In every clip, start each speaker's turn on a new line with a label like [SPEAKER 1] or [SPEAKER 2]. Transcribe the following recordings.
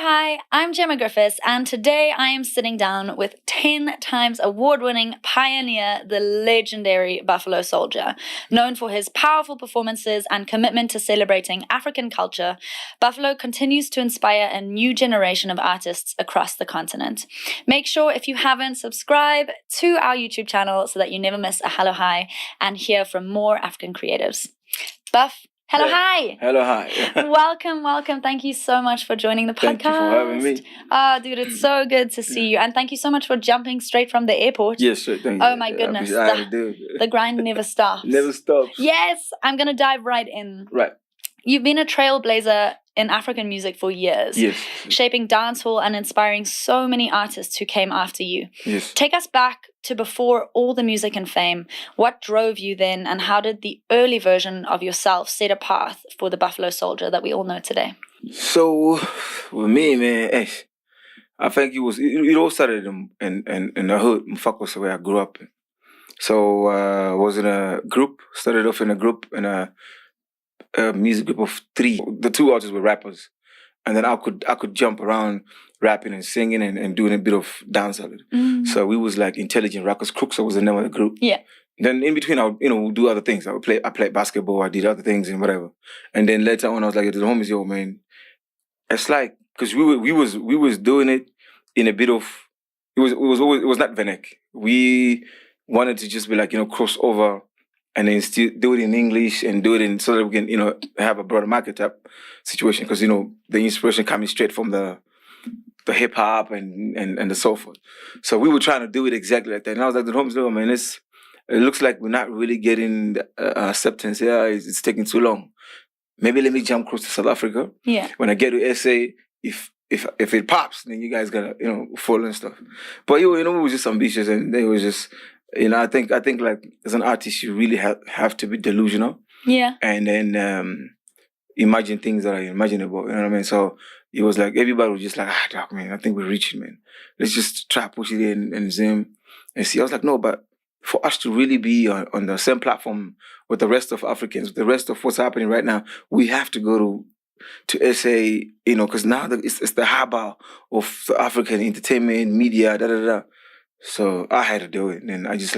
[SPEAKER 1] Hi, I'm Gemma and today I am sitting down with 10 times award-winning pioneer, the legendary Buffalo Souljah. Known for his powerful performances and commitment to celebrating African culture, Buffalo continues to inspire a new generation of artists across the continent. Make sure, if you haven't, subscribe to our YouTube channel so that you never miss a Hello Hi and hear from more African creatives. Buff, hello, hi.
[SPEAKER 2] Hello, hi.
[SPEAKER 1] Welcome. Thank you so much for joining the podcast.
[SPEAKER 2] Thank you for having me.
[SPEAKER 1] Dude, it's so good to see you. And thank you so much for jumping straight from the airport.
[SPEAKER 2] Yes, sir. Thank you.
[SPEAKER 1] Oh my goodness. The grind never stops.
[SPEAKER 2] Never stops.
[SPEAKER 1] Yes, I'm going to dive right in.
[SPEAKER 2] Right.
[SPEAKER 1] You've been a trailblazer in African music for years.
[SPEAKER 2] Yes.
[SPEAKER 1] Shaping dancehall and inspiring so many artists who came after you.
[SPEAKER 2] Yes.
[SPEAKER 1] Take us back to before all the music and fame. What drove you then, and how did the early version of yourself set a path for the Buffalo Souljah that we all know today?
[SPEAKER 2] So, with me, man, I think it all started in the hood, Mhlaba, where I grew up. So, I was in a group, started off in a group, in a music group of 3. The 2 artists were rappers. And then I could jump around rapping and singing and doing a bit of dance of it. So we was like Intelligent Rockers. Crooks was the name of the group.
[SPEAKER 1] Yeah.
[SPEAKER 2] Then in between I would do other things. I played basketball, I did other things and whatever. And then later on I was like to the homies, yo man, it's like, because we was doing it in a bit of, it was not Venek. We wanted to just be like, cross over and then still do it in English and do it in, so that we can, have a broader market type situation. Because, the inspiration coming straight from the hip hop and the so forth. So we were trying to do it exactly like that. And I was like, the homies, no, man, it looks like we're not really getting acceptance here. It's taking too long. Maybe let me jump across to South Africa.
[SPEAKER 1] Yeah.
[SPEAKER 2] When I get to SA, if it pops, then you guys gotta, follow and stuff. But we was just ambitious, and they was just, I think like as an artist, you really have to be delusional.
[SPEAKER 1] Yeah.
[SPEAKER 2] And then imagine things that are imaginable. You know what I mean? So it was like everybody was just like, dog, man, I think we're reaching, man. Let's just try push it in and zoom and see. I was like, no, but for us to really be on the same platform with the rest of Africans, with the rest of what's happening right now, we have to go to SA, because now it's the harbor of the African entertainment, media, So I had to do it. And I just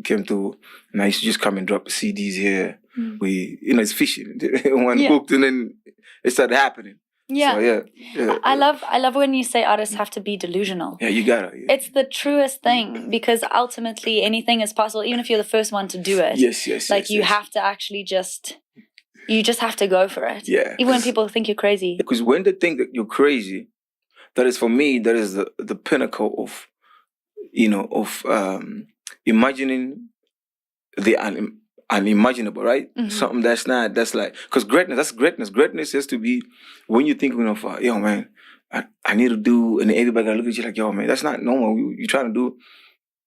[SPEAKER 2] came through, and I used to just come and drop the CDs here. We, it's fishing. One hooked, and then it started happening.
[SPEAKER 1] Yeah.
[SPEAKER 2] So, yeah.
[SPEAKER 1] I love when you say artists have to be delusional.
[SPEAKER 2] Yeah, you gotta. Yeah.
[SPEAKER 1] It's the truest thing, because ultimately anything is possible, even if you're the first one to do it.
[SPEAKER 2] Yes.
[SPEAKER 1] You have to actually you just have to go for it.
[SPEAKER 2] Yeah.
[SPEAKER 1] Even when people think you're crazy.
[SPEAKER 2] Because when they think that you're crazy, that is, for me, that is the pinnacle of, imagining the unimaginable, right?
[SPEAKER 1] Mm-hmm.
[SPEAKER 2] Something that's like, because greatness. Greatness has to be when you think, yo, man, I need to do, and everybody gotta look at you like, yo, man, that's not normal. You're trying to do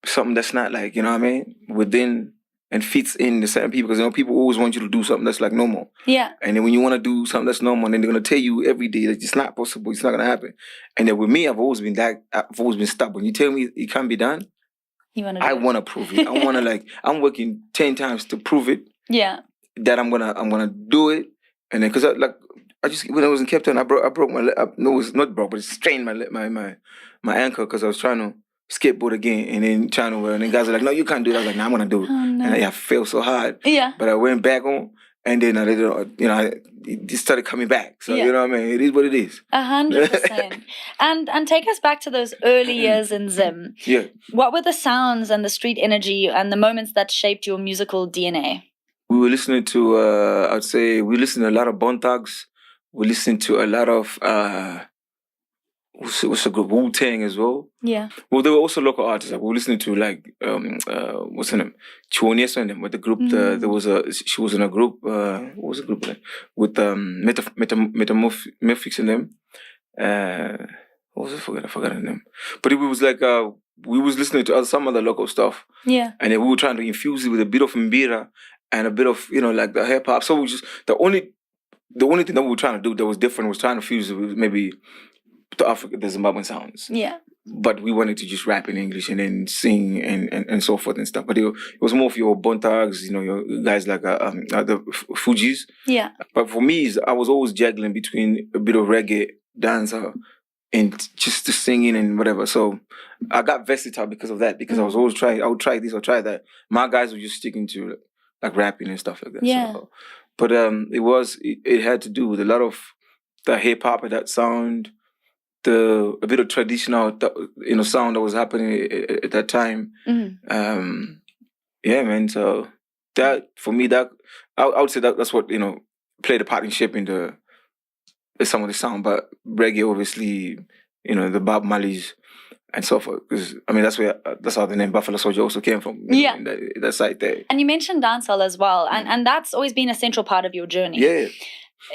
[SPEAKER 2] something that's not like, you know what I mean, within and fits in the same people, because people always want you to do something that's like normal.
[SPEAKER 1] Yeah. And
[SPEAKER 2] then when you want to do something that's normal, then they're gonna tell you every day that it's not possible, it's not gonna happen. And then with me, I've always been stubborn. You tell me it can't be done, I want to prove it. I want to I'm working 10 times to prove it.
[SPEAKER 1] Yeah.
[SPEAKER 2] That I'm gonna do it, and then because I just, when I was in Cape Town, I broke my leg. No, it's not broke, but it strained my ankle because I was trying to skateboard again, and then and then guys are like, no, you can't do it. I was like, no, I'm gonna do it. Oh, no. And I fell so hard.
[SPEAKER 1] Yeah.
[SPEAKER 2] But I went back on, and then it just started coming back. So you know what I mean? It is what it is.
[SPEAKER 1] 100%. And take us back to those early years in Zim.
[SPEAKER 2] Yeah.
[SPEAKER 1] What were the sounds and the street energy and the moments that shaped your musical DNA?
[SPEAKER 2] We were listening to, I'd say, we listened to a lot of Bone Thugs. We listened to a lot of what's a group, Wu-Tang as well.
[SPEAKER 1] Yeah.
[SPEAKER 2] Well, there were also local artists. We were listening to what's her name? Chiwoniesa and them with the group. She was in a group. What was the group like? With Metamorphics and them. What was it? I forgot her name. But it was like we was listening to some other local stuff.
[SPEAKER 1] Yeah.
[SPEAKER 2] And then we were trying to infuse it with a bit of mbira and a bit of like the hip hop. So we just the only thing that we were trying to do that was different was trying to fuse it with maybe the Zimbabwean sounds.
[SPEAKER 1] Yeah.
[SPEAKER 2] But we wanted to just rap in English and then sing and so forth and stuff. But it was more of your Bontags, your guys like the Fujis.
[SPEAKER 1] Yeah.
[SPEAKER 2] But for me, I was always juggling between a bit of reggae, dancer, and just the singing and whatever. So I got versatile because of that. Because I was always trying. I would try this or try that. My guys were just sticking to like rapping and stuff like that.
[SPEAKER 1] Yeah.
[SPEAKER 2] So, but it had to do with a lot of the hip hop and that sound. A bit of traditional, sound that was happening at that time. Yeah, man. So that for me, that I would say that's what played a part in shaping some of the sound. But reggae, obviously, the Bob Marleys and so forth. Because that's how the name Buffalo Souljah also came from.
[SPEAKER 1] Yeah,
[SPEAKER 2] that side there.
[SPEAKER 1] And you mentioned dancehall as well, and that's always been a central part of your journey.
[SPEAKER 2] Yeah.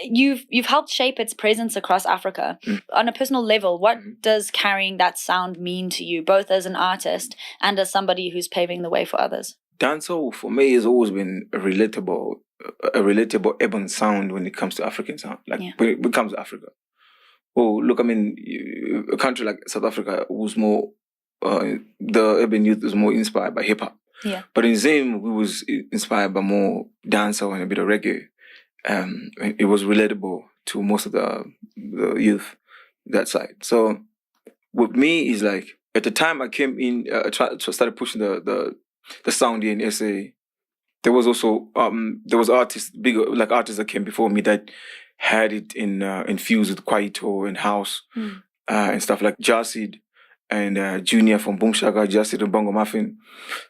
[SPEAKER 1] You've helped shape its presence across Africa. On a personal level, what does carrying that sound mean to you, both as an artist and as somebody who's paving the way for others?
[SPEAKER 2] Dancehall for me has always been a relatable urban sound when it comes to African sound. When it comes to Africa. Oh, look, a country like South Africa was more, the urban youth was more inspired by hip hop.
[SPEAKER 1] Yeah.
[SPEAKER 2] But in Zim, we was inspired by more dancehall and a bit of reggae. It was relatable to most of the youth that side. So with me is like at the time I came in, started pushing the sound in SA. There was also artists, bigger like artists that came before me that had it infused with kwaito and house and stuff like Jasid and Junior from Boom Shaka, Jasid and Bongo Muffin.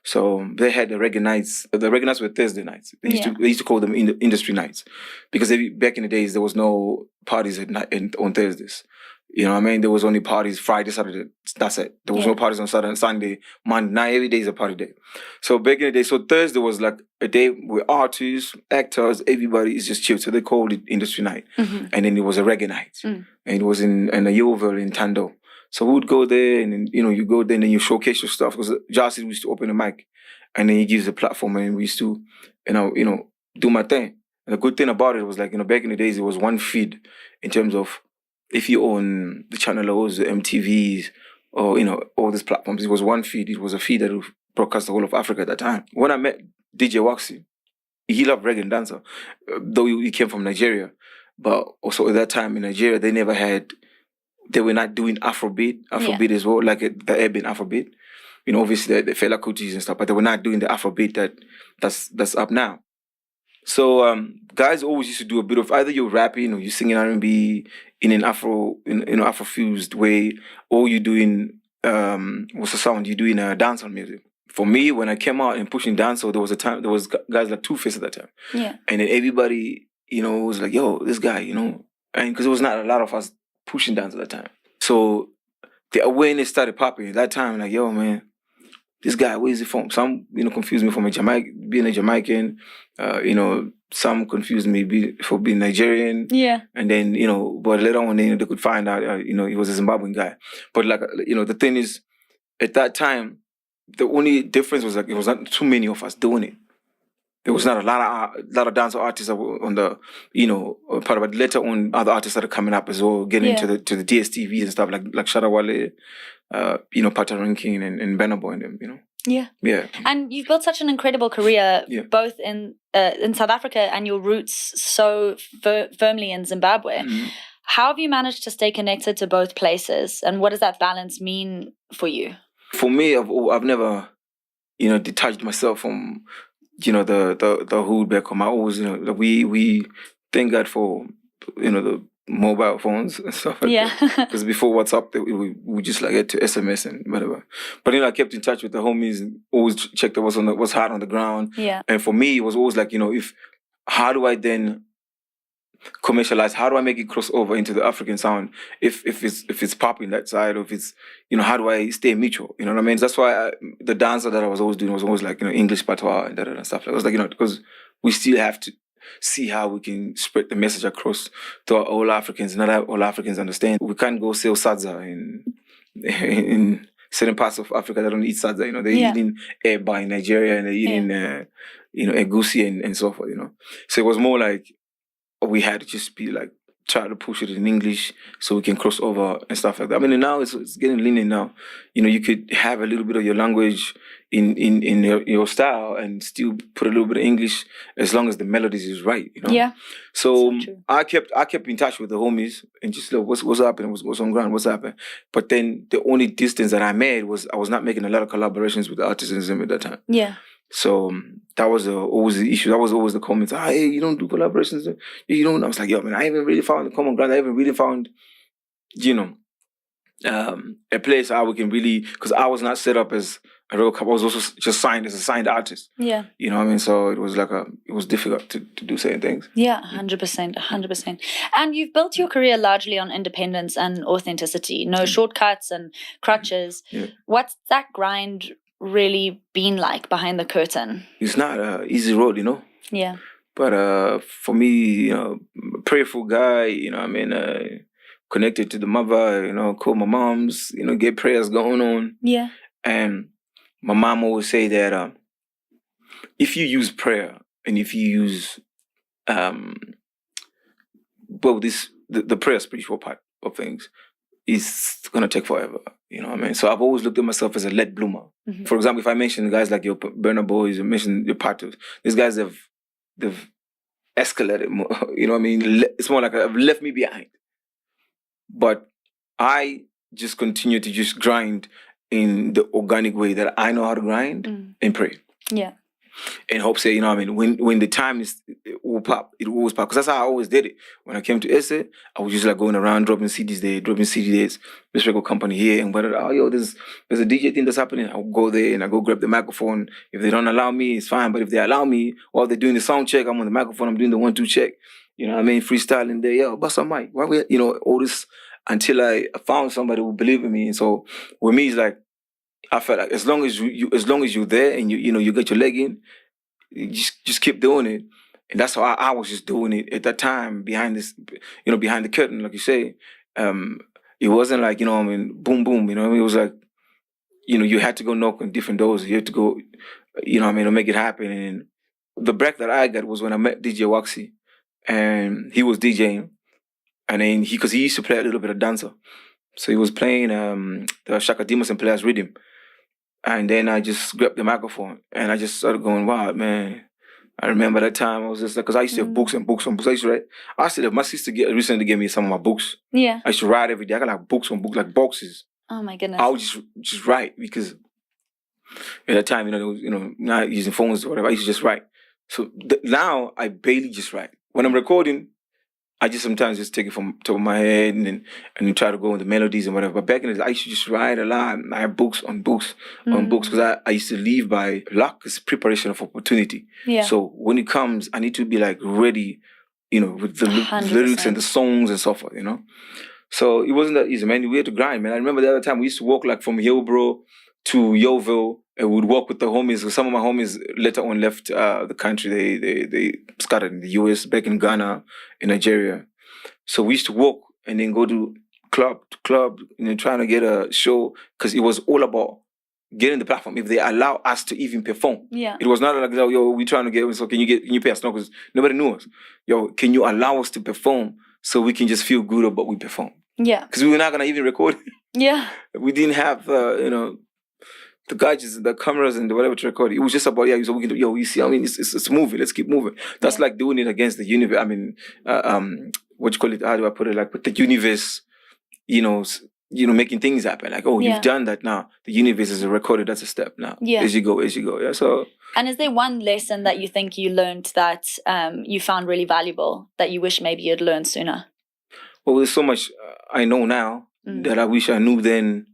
[SPEAKER 2] So they had the reggae nights. The reggae nights were Thursday nights. They used to call them industry nights because back in the days there was no parties at night on Thursdays. You know what I mean? There was only parties Friday, Saturday. That's it. There was no parties on Saturday and Sunday, Monday. Now every day is a party day. So back in the day, so Thursday was like a day where artists, actors, everybody is just chill. So they called it industry night. And then it was a reggae night. And it was in a Yeovil in Tando. So we would go there and then, you go there and then you showcase your stuff. Because Jarcy used to open the mic and then he gives a platform and we used to, do my thing. And the good thing about it was like, back in the days, it was one feed in terms of if you own the Channel O's, the MTVs, or, all these platforms, it was one feed. It was a feed that would broadcast the whole of Africa at that time. When I met DJ Waxy, he loved reggae and dancer, though he came from Nigeria. But also at that time in Nigeria, they were not doing Afrobeat as well, like the urban Afrobeat. Obviously the Fela Kutis and stuff, but they were not doing the Afrobeat that's up now. So guys always used to do a bit of either you're rapping or you're singing R&B in an Afro-fused way, or you're doing what's the sound? You're doing dancehall music. For me, when I came out and pushing dancehall, there was guys like Two-Face at that time.
[SPEAKER 1] Yeah.
[SPEAKER 2] And then everybody, was like, yo, this guy, and because there was not a lot of us pushing dance at that time. So the awareness started popping at that time, like, yo, man, this guy, where is he from? Some, confused me from being a Jamaican. Some confused me for being Nigerian.
[SPEAKER 1] Yeah.
[SPEAKER 2] And then, but later on, they could find out, he was a Zimbabwean guy. But like, the thing is, at that time, the only difference was like, it was not too many of us doing it. There was not a lot of dance artists on the, part of it. Later on, other artists started coming up as well, getting into the DSTVs and stuff like Sharawale, Pata Ranking and Benabo and them,
[SPEAKER 1] Yeah.
[SPEAKER 2] Yeah.
[SPEAKER 1] And you've built such an incredible career, both in South Africa and your roots so firmly in Zimbabwe. How have you managed to stay connected to both places, and what does that balance mean for you?
[SPEAKER 2] For me, I've never, detached myself from, the hood back home. I always, we thank God for, the mobile phones and stuff like that. Because before WhatsApp, we just like get to SMS and whatever. But I kept in touch with the homies and always checked what's hot on the ground.
[SPEAKER 1] Yeah.
[SPEAKER 2] And for me, it was always like, how do I then commercialize? How do I make it cross over into the African sound? If it's popping that side, or if it's how do I stay mutual? You know what I mean? That's why the dancer that I was always doing was always like English patois and stuff. It was like because we still have to see how we can spread the message across to all Africans. Not all Africans understand. We can't go sell sadza in certain parts of Africa that don't eat sadza. They're eating eba in Nigeria and they're eating egusi and so forth. So it was more like we had to just be like try to push it in English so we can cross over and stuff like that. I mean, now it's getting lenient now. You know, you could have a little bit of your language in your style and still put a little bit of English as long as the melodies is right, you know?
[SPEAKER 1] Yeah.
[SPEAKER 2] So
[SPEAKER 1] true.
[SPEAKER 2] I kept in touch with the homies and just like, what's happening? What's on ground? What's happening? But then the only distance that I made was I was not making a lot of collaborations with the artists in Zim at that time.
[SPEAKER 1] Yeah.
[SPEAKER 2] So that was always the issue. That was always the comments. Hey, you don't do collaborations. You don't. I was like, yo, man, I haven't really found the common ground. I haven't really found, you know, a place how we can really, because I was not set up as a real couple. I was also just signed as a signed artist.
[SPEAKER 1] Yeah.
[SPEAKER 2] You know what I mean? So it was like it was difficult to do certain things.
[SPEAKER 1] Yeah, 100%, 100%. And you've built your career largely on independence and authenticity. No shortcuts and crutches.
[SPEAKER 2] Yeah.
[SPEAKER 1] What's that grind really been like behind the curtain?
[SPEAKER 2] It's not an easy road, you know?
[SPEAKER 1] Yeah.
[SPEAKER 2] But for me, you know, prayerful guy, you know what I mean? Connected to the mother, you know, call my moms, you know, get prayers going on.
[SPEAKER 1] Yeah.
[SPEAKER 2] And my mom always say that if you use prayer and if you use, the prayer spiritual part of things, it's going to take forever. You know what I mean? So I've always looked at myself as a lead bloomer.
[SPEAKER 1] Mm-hmm. For
[SPEAKER 2] example, if I mention guys like your Burner Boys, you mention your Patos, these guys they've escalated more. You know what I mean? It's more like I've left me behind. But I just continue to just grind in the organic way that I know how to grind and pray.
[SPEAKER 1] Yeah.
[SPEAKER 2] And hope say, you know what I mean, when the time is, it will pop. Because that's how I always did it. When I came to SA, I was just like going around dropping CDs there, dropping CDs, this record company here, and whatever. Oh, yo, there's a DJ thing that's happening. I'll go there and I go grab the microphone. If they don't allow me, it's fine. But if they allow me, while they're doing the sound check, I'm on the microphone, I'm doing the 1-2 check. You know what I mean? Freestyling there, yo, bust a mic. Why we, you know, all this until I found somebody who believed in me. And so with me, it's like, I felt like as long as you're there and you know you get your leg in, you just keep doing it. And that's how I was just doing it at that time behind the curtain, like you say. It wasn't like, you know, I mean, boom, boom, you know, it was like, you know, you had to go knock on different doors. You had to go, you know what I mean, to make it happen. And the break that I got was when I met DJ Waxy, and he was DJing. And then because he used to play a little bit of dancer. So he was playing the Shaka Demus and Players Rhythm. And then I just grabbed the microphone and I just started going, wow, man. I remember that time I was just like, because I used to have books and books on books. I used to write. I still have, my sister recently gave me some of my books.
[SPEAKER 1] Yeah.
[SPEAKER 2] I used to write every day. I got like books on books, like boxes.
[SPEAKER 1] Oh my goodness.
[SPEAKER 2] I would just write because at that time, not using phones or whatever, I used to just write. So now I barely just write. When I'm recording, I just sometimes just take it from top of my head and try to go into melodies and whatever. But back in the day, I used to just write a lot. I have books on books on books because I used to live by luck as preparation of opportunity.
[SPEAKER 1] Yeah.
[SPEAKER 2] So when it comes, I need to be like ready, you know, with the lyrics and the songs and so forth, you know. So it wasn't that easy, man. We had to grind, man. I remember the other time we used to walk like from Hillbrow to Yeovil, and we'd walk with the homies. Some of my homies later on left the country. They scattered in the US, back in Ghana, in Nigeria. So we used to walk and then go to club to club, you know, trying to get a show because it was all about getting the platform. If they allow us to even perform, it was not like, yo, we trying to get. So can you pay us? No, because nobody knew us. Yo, can you allow us to perform so we can just feel good about we perform?
[SPEAKER 1] Yeah,
[SPEAKER 2] because we were not gonna even record.
[SPEAKER 1] Yeah,
[SPEAKER 2] we didn't have the gadgets, the cameras, and whatever to record. It was just about so we can do. Yo, you see, I mean, it's moving. Let's keep moving. That's like doing it against the universe. I mean, what you call it? How do I put it? Like with the universe, making things happen. Like, you've done that now. The universe is recorded. That's a step now. Yeah. As you go. Yeah. So.
[SPEAKER 1] And is there one lesson that you think you learned that you found really valuable that you wish maybe you'd learned sooner?
[SPEAKER 2] Well, there's so much I know now that I wish I knew then.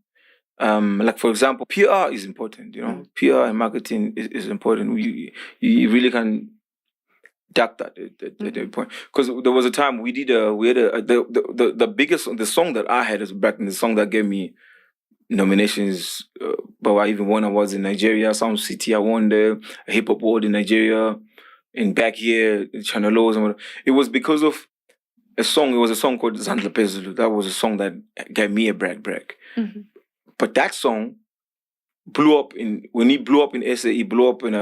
[SPEAKER 2] Like, for example, PR is important, you know. PR and marketing is important. You really can duck that at that point. Because there was a time we had the biggest, the song that I had is back in the song that gave me nominations, but I even won awards in Nigeria, Sound City, I won the Hip Hop Award in Nigeria, and back here, Channel O's and whatever. It was because of a song. It was a song called Zandla. That was a song that gave me a break. Mm-hmm. But that song blew up when he blew up in SA. He blew up in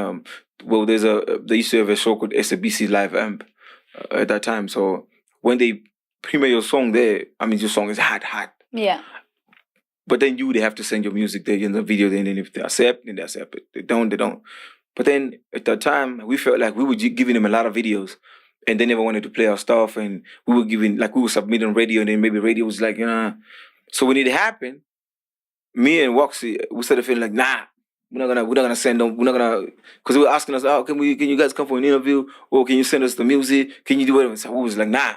[SPEAKER 2] they used to have a show called SABC Live Amp at that time. So when they premiere your song there, I mean, your song is hot.
[SPEAKER 1] Yeah.
[SPEAKER 2] But then they have to send your music there in the video. Then if they accept, then they accept it. They don't. But then at that time, we felt like we were giving them a lot of videos, and they never wanted to play our stuff. And we were submitting radio, and then maybe radio was like, So when it happened, me and Waxy, we started feeling like, nah, we're not gonna send them. We're not gonna, because they were asking us, oh, can you guys come for an interview, or can you send us the music? Can you do whatever? So we was like, nah.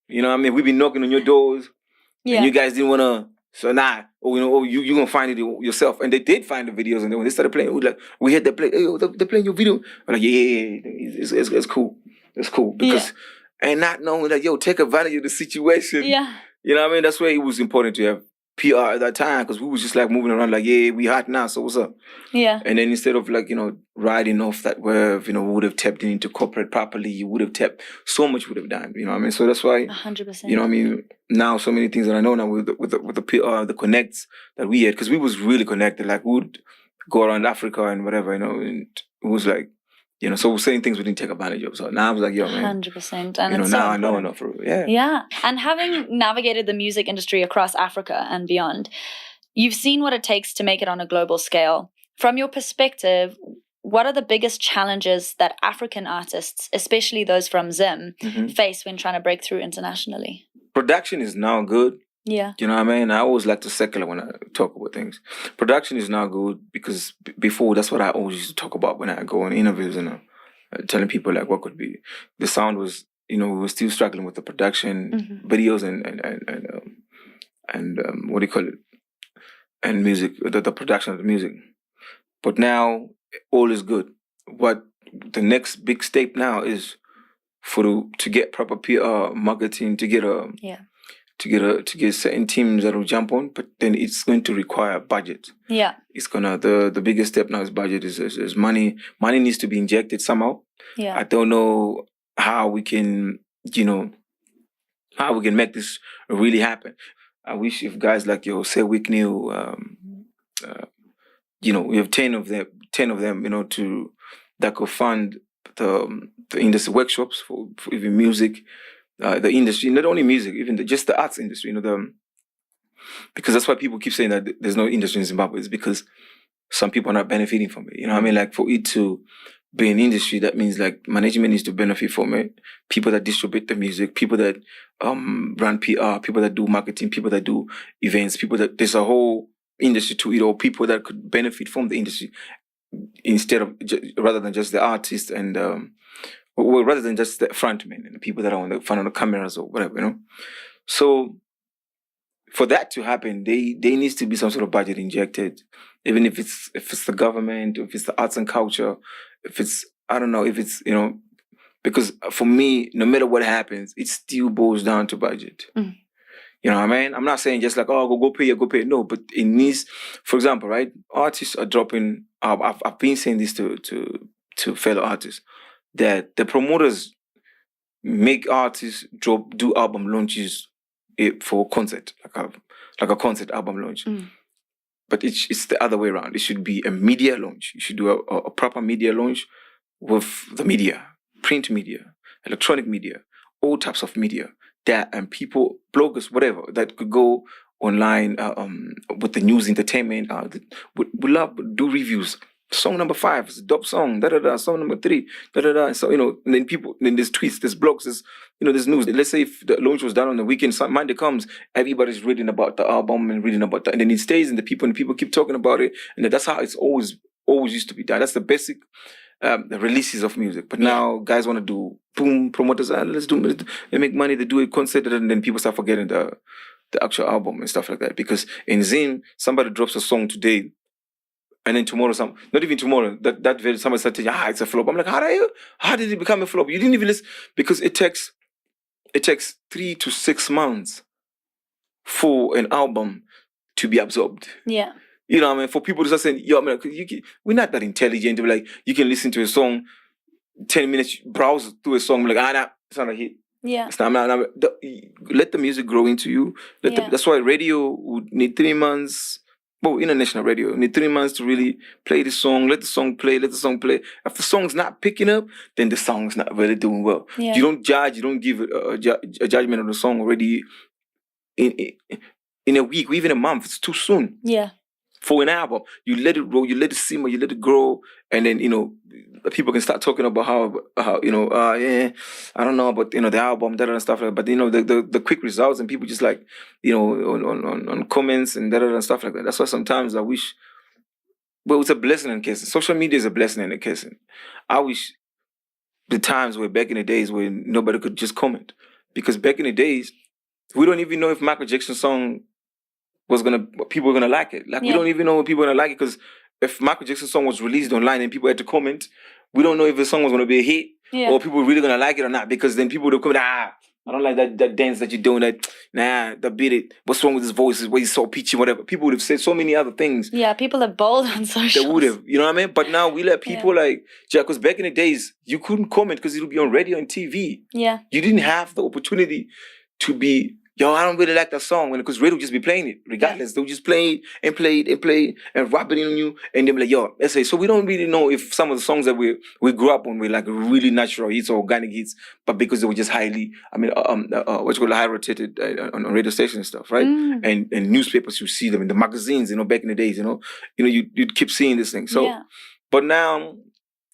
[SPEAKER 2] You know what I mean? We've been knocking on your doors, and you guys didn't wanna. So nah, you gonna find it yourself. And they did find the videos, and then when they started playing, we had them play. Hey, they're playing your video. I'm like, yeah, it's cool. It's cool because, and not knowing that take advantage of the situation.
[SPEAKER 1] Yeah,
[SPEAKER 2] you know what I mean. That's why it was important to have PR at that time, because we was just like moving around like, yeah, we hot now, so what's up?
[SPEAKER 1] Yeah.
[SPEAKER 2] And then instead of riding off that wave, we would have tapped into corporate properly. You would have tapped so much would have done. You know what I mean? So that's why
[SPEAKER 1] 100%.
[SPEAKER 2] You know what I mean? Now so many things that I know now with the PR, the connects that we had, because we was really connected. Like we would go around Africa and whatever, and it was like, so we're saying things we didn't take advantage of. So now I was like, man.
[SPEAKER 1] 100%. And it's
[SPEAKER 2] now
[SPEAKER 1] so
[SPEAKER 2] I know enough for it. Yeah.
[SPEAKER 1] Yeah. And having navigated the music industry across Africa and beyond, you've seen what it takes to make it on a global scale. From your perspective, what are the biggest challenges that African artists, especially those from Zim, face when trying to break through internationally?
[SPEAKER 2] Production is now good.
[SPEAKER 1] Yeah.
[SPEAKER 2] You know what I mean? I always like to secular when I talk about things. Production is now good because before, that's what I always used to talk about when I go on interviews and telling people like what could be. The sound was, we were still struggling with the production, videos and what do you call it? And music, the production of the music. But now all is good. What the next big step now is to get proper PR marketing, to get certain teams that will jump on, but then it's going to require budget. Yeah. It's the biggest step now is budget, is money. Money needs to be injected somehow. Yeah. I don't know how we can, make this really happen. I wish if guys like Say Wicknew, we have 10 of them, that could fund the industry workshops for even music. The industry, not only music, even just the arts industry, because that's why people keep saying that there's no industry in Zimbabwe. It's because some people are not benefiting from it. You know what I mean? Like for it to be an industry, that means like management needs to benefit from it. People that distribute the music, people that run PR, people that do marketing, people that do events, there's a whole industry to it, or people that could benefit from the industry rather than just the artist and rather than just the frontmen and the people that are on the front of the cameras or whatever, So for that to happen, there needs to be some sort of budget injected, even if it's the government, if it's the arts and culture, if it's, I don't know, if it's, because for me, no matter what happens, it still boils down to budget. You know what I mean? I'm not saying just like, oh, go pay. No, but it needs, for example, right? Artists are dropping, I've been saying this to fellow artists, that the promoters make artists do album launches for concert, like a concert album launch. But it's the other way around. It should be a media launch. You should do a proper media launch with the media, print media, electronic media, all types of media. And people, bloggers, whatever, that could go online with the news, entertainment. We love do reviews. Song number 5 is a dope song. Song number 3. And so and then there's tweets, there's blogs, there's news. Let's say if the launch was done on the weekend, Monday comes, everybody's reading about the album and reading about that, and then it stays in the people, and people keep talking about it, and that's how it's always used to be done. That's the basic. The releases of music, but now guys want to do boom, promoters, let's do it. They make money, they do a concert, and then people start forgetting the actual album and stuff like that. Because in Zim, somebody drops a song today, and then tomorrow, not even tomorrow, that very somebody started saying, it's a flop. I'm like, how did it become a flop? You didn't even listen, because it takes 3 to 6 months for an album to be absorbed. Yeah. You know what I mean? For people to start saying, we're not that intelligent. Like, you can listen to a song, 10 minutes, browse through a song, like, it's not a hit. Yeah. Let the music grow into you. That's why radio would need 3 months, international radio. You need 3 months to really play the song, let the song play. If the song's not picking up, then the song's not really doing well.
[SPEAKER 1] Yeah.
[SPEAKER 2] You don't judge, you don't give a judgment on the song already in a week or even a month. It's too soon.
[SPEAKER 1] Yeah.
[SPEAKER 2] For an album, you let it roll, you let it simmer, you let it grow, and then people can start talking about how I don't know about the album, that and stuff like that. But the quick results and people just like on comments and that and stuff like that. That's why sometimes I wish. Well, it's a blessing in case. Social media is a blessing in the case. I wish the times where back in the days where nobody could just comment, because back in the days we don't even know if Michael Jackson's song people were gonna like it. Like we don't even know if people were gonna like it, because if Michael Jackson's song was released online and people had to comment, we don't know if the song was gonna be a hit or people were really gonna like it or not. Because then people would comment, I don't like that dance that you're doing. That beat it. What's wrong with his voice? Why he's so peachy, whatever. People would have said so many other things.
[SPEAKER 1] Yeah, people are bold on social.
[SPEAKER 2] They would have, you know what I mean? But now we let people because back in the days you couldn't comment because it would be on radio and TV.
[SPEAKER 1] Yeah, you
[SPEAKER 2] didn't have the opportunity to be. I don't really like that song, because radio would just be playing it regardless. They'll just play it and play it and play it and rap it on you, and they'll be like, let's say. So we don't really know if some of the songs that we grew up on were like really natural hits or organic hits, but because they were just highly, high rotated on radio stations and stuff, right? And newspapers, you see them in the magazines, back in the days, you'd keep seeing this thing. So, but now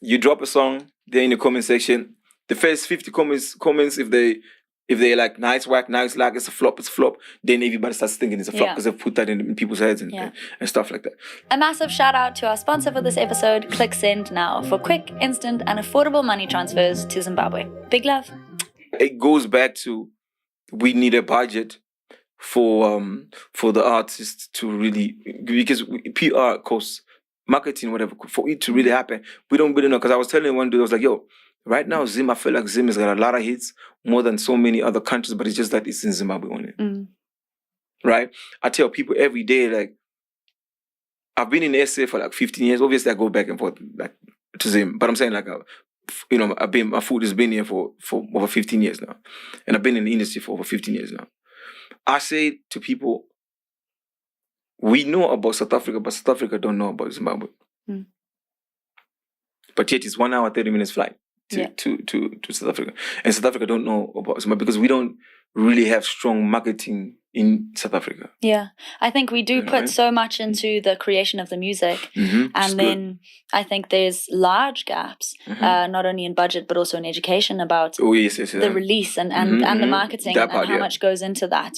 [SPEAKER 2] you drop a song, they're in the comment section. The first 50 comments, if they like nice whack, nice like, it's a flop, then everybody starts thinking it's a flop because they've put that in people's heads and stuff like that.
[SPEAKER 1] A massive shout out to our sponsor for this episode, Click Send Now, for quick, instant and affordable money transfers to Zimbabwe. Big love.
[SPEAKER 2] It goes back to, we need a budget for the artists to really, because PR costs, marketing, whatever, for it to really happen. We don't really know, because I was telling one dude, I was like, right now, I feel like Zim has got a lot of hits, more than so many other countries, but it's just that it's in Zimbabwe only. Right? I tell people every day, like, I've been in SA for like 15 years. Obviously, I go back and forth like to Zim, but I'm saying like, my food has been here for over 15 years now. And I've been in the industry for over 15 years now. I say to people, we know about South Africa, but South Africa don't know about Zimbabwe. But yet it's 1 hour, 30 minutes flight to South Africa. And South Africa don't know about Zimbabwe because we don't really have strong marketing in South Africa.
[SPEAKER 1] Yeah. I think we do put so much into the creation of the music. And then I think there's large gaps, not only in budget, but also in education about the release and the marketing and how much goes into that,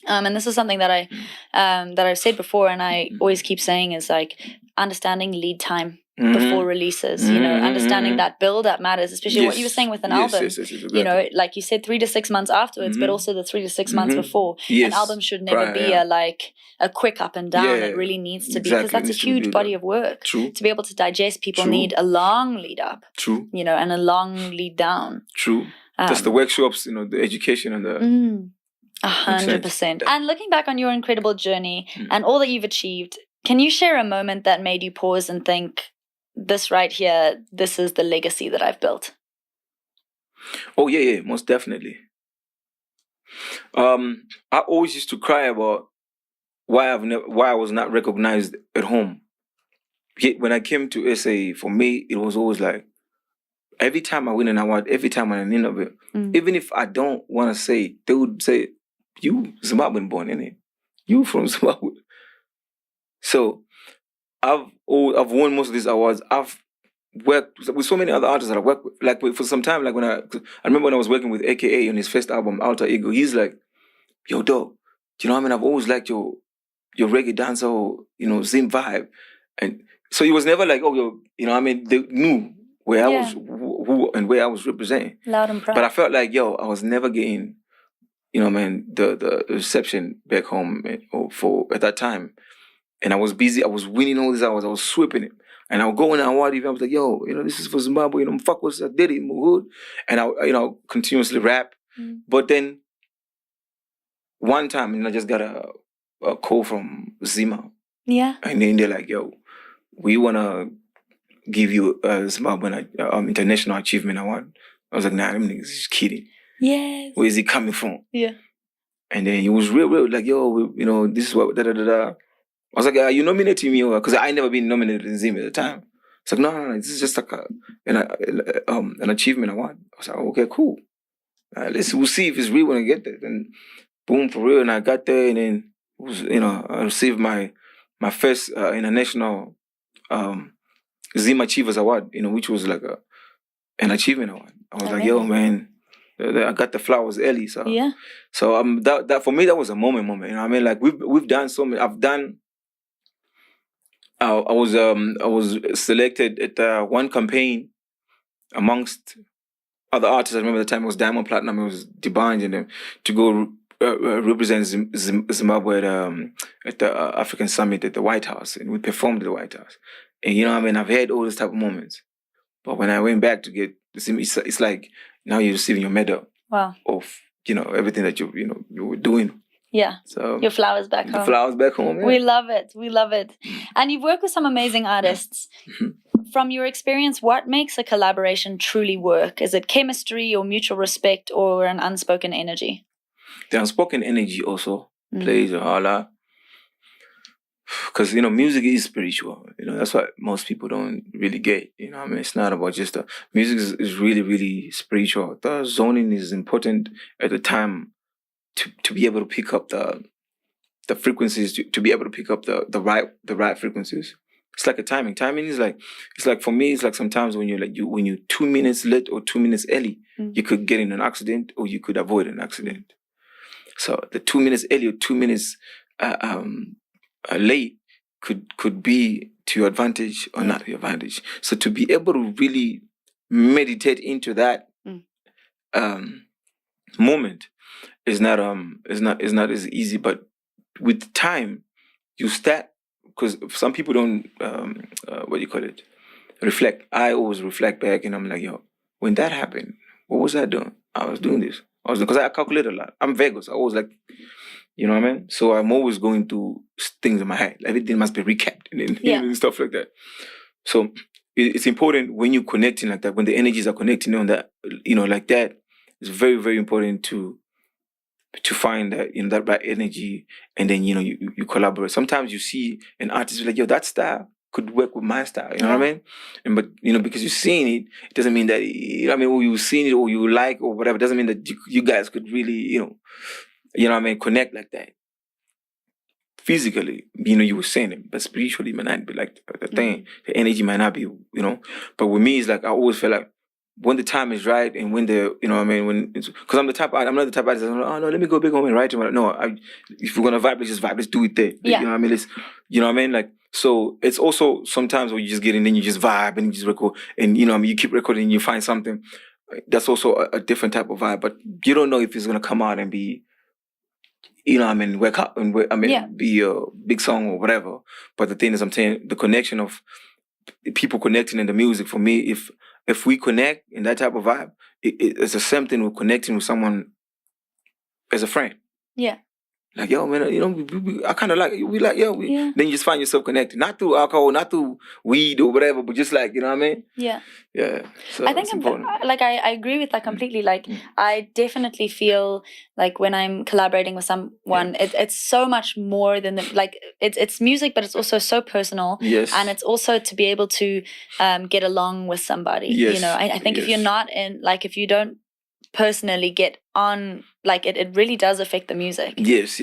[SPEAKER 1] and this is something that I've said before and I always keep saying is like understanding lead time before releases, understanding that build-up matters, especially what you were saying with an album. Exactly. Like you said, 3 to 6 months afterwards, but also the 3 to 6 months before. An album should never be a quick up and down. It really needs to be, because that's a huge body of work. To be able to digest, people need a long lead up. And a long lead down.
[SPEAKER 2] Just the workshops, the education and the...
[SPEAKER 1] 100%. And looking back on your incredible journey and all that you've achieved, can you share a moment that made you pause and think, this right here, this is the legacy that I've built?
[SPEAKER 2] Oh, yeah, most definitely. I always used to cry about why I was not recognized at home. Yet when I came to SA, for me, it was always like, every time I win an award, every time I'm in of it, even if I don't want to say, they would say, you Zimbabwean born, innit? You from Zimbabwe. So I've won most of these awards. I've worked with so many other artists that I worked with. Like for some time, like I remember when I was working with AKA on his first album, Alter Ego, he's like, yo, dog, do you know what I mean? I've always liked your reggae dancer, Zim vibe. And so he was never like, oh, they knew where I was, who and where I was representing.
[SPEAKER 1] Loud and proud.
[SPEAKER 2] But I felt like, I was never getting, the reception back home at that time. And I was busy. I was winning all these awards. I was sweeping it. And I would go in an award event. I was like, this is for Zimbabwe. Fuck what's I did it in my hood. And I, continuously rap. But then one time, I just got a call from Zima.
[SPEAKER 1] Yeah.
[SPEAKER 2] And then they're like, we want to give you a Zimbabwean International Achievement Award. I was like, nah, them niggas is kidding.
[SPEAKER 1] Yes.
[SPEAKER 2] Where is he coming from?
[SPEAKER 1] Yeah.
[SPEAKER 2] And then he was real, like, this is what, da-da-da-da. I was like, are you nominating me? Because I never been nominated in Zim at the time. It's like, no, this is just like an achievement award. I was like, okay, cool. We'll see if it's real when I get there. Then boom, for real. And I got there, and then I received my first international Zim Achievers Award, which was like an achievement award. I was like, yo, man, I got the flowers early. So
[SPEAKER 1] yeah.
[SPEAKER 2] So that for me, that was a moment. You know what I mean? Like we've done so many. I've done. I was selected at one campaign amongst other artists. I remember the time it was Diamond Platinum. It was Dibanj and them to go represent Zimbabwe at the African Summit at the White House, and we performed at the White House. And you know what I mean? I've had all those type of moments, but when I went back to get it's like now you're receiving your medal.
[SPEAKER 1] Wow.
[SPEAKER 2] Of everything that you were doing.
[SPEAKER 1] Yeah.
[SPEAKER 2] So
[SPEAKER 1] your flowers back home.
[SPEAKER 2] The flowers back home. Yeah.
[SPEAKER 1] We love it. And you've worked with some amazing artists. From your experience, what makes a collaboration truly work? Is it chemistry or mutual respect or an unspoken energy?
[SPEAKER 2] The unspoken energy also plays a lot. Because music is spiritual. That's what most people don't really get. I mean, it's not about just music is really, really spiritual. The zoning is important at the time to be able to pick up the frequencies, to be able to pick up the right frequencies. It's like a timing. Timing is like, it's like, for me, it's like sometimes when you're 2 minutes late or 2 minutes early, you could get in an accident or you could avoid an accident. So the 2 minutes early or 2 minutes late could be to your advantage or not your advantage. So to be able to really meditate into that moment is not as easy. But with time, you start, because some people don't reflect. I always reflect back, and I'm like, yo, when that happened, what was I doing? I was doing this. Because I calculate a lot. I'm Vegas. I always like. You know what I mean? So I'm always going through things in my head. Everything must be recapped and stuff like that. So it's important when you're connecting like that, when the energies are connecting on that, like that, it's very, very important to find that, that right energy, and then, you collaborate. Sometimes you see an artist like, yo, that style could work with my style. You know what I mean? But, because you're seeing it doesn't mean that, or you've seen it or you like or whatever, doesn't mean that you guys could really, connect like that. Physically, you were saying it, but spiritually, it might not be like the thing. The energy might not be, But with me, it's like I always feel like when the time is right and when because I'm not the type of artist. I'm like, oh no, let me go big home and write it. No, if we're gonna vibe, let's just vibe. Let's do it there.
[SPEAKER 1] Yeah.
[SPEAKER 2] You know what I mean? Like, so it's also sometimes where you just get in and you just vibe and you just record, and you keep recording and you find something. That's also a different type of vibe, but you don't know if it's gonna come out and be, wake up and be a big song or whatever. But the thing is, I'm saying the connection of people connecting in the music, for me, if we connect in that type of vibe, it's the same thing with connecting with someone as a friend.
[SPEAKER 1] Yeah.
[SPEAKER 2] Like, yo, man, I kind of like, then you just find yourself connected. Not through alcohol, not through weed or whatever, but just like, you know what I mean?
[SPEAKER 1] Yeah.
[SPEAKER 2] Yeah. So
[SPEAKER 1] I think I agree with that completely. Like, I definitely feel like when I'm collaborating with someone, it's so much more than it's music, but it's also so personal.
[SPEAKER 2] Yes.
[SPEAKER 1] And it's also to be able to get along with somebody.
[SPEAKER 2] Yes.
[SPEAKER 1] I think if you're not if you don't personally get on, it really does affect the music.
[SPEAKER 2] Yes.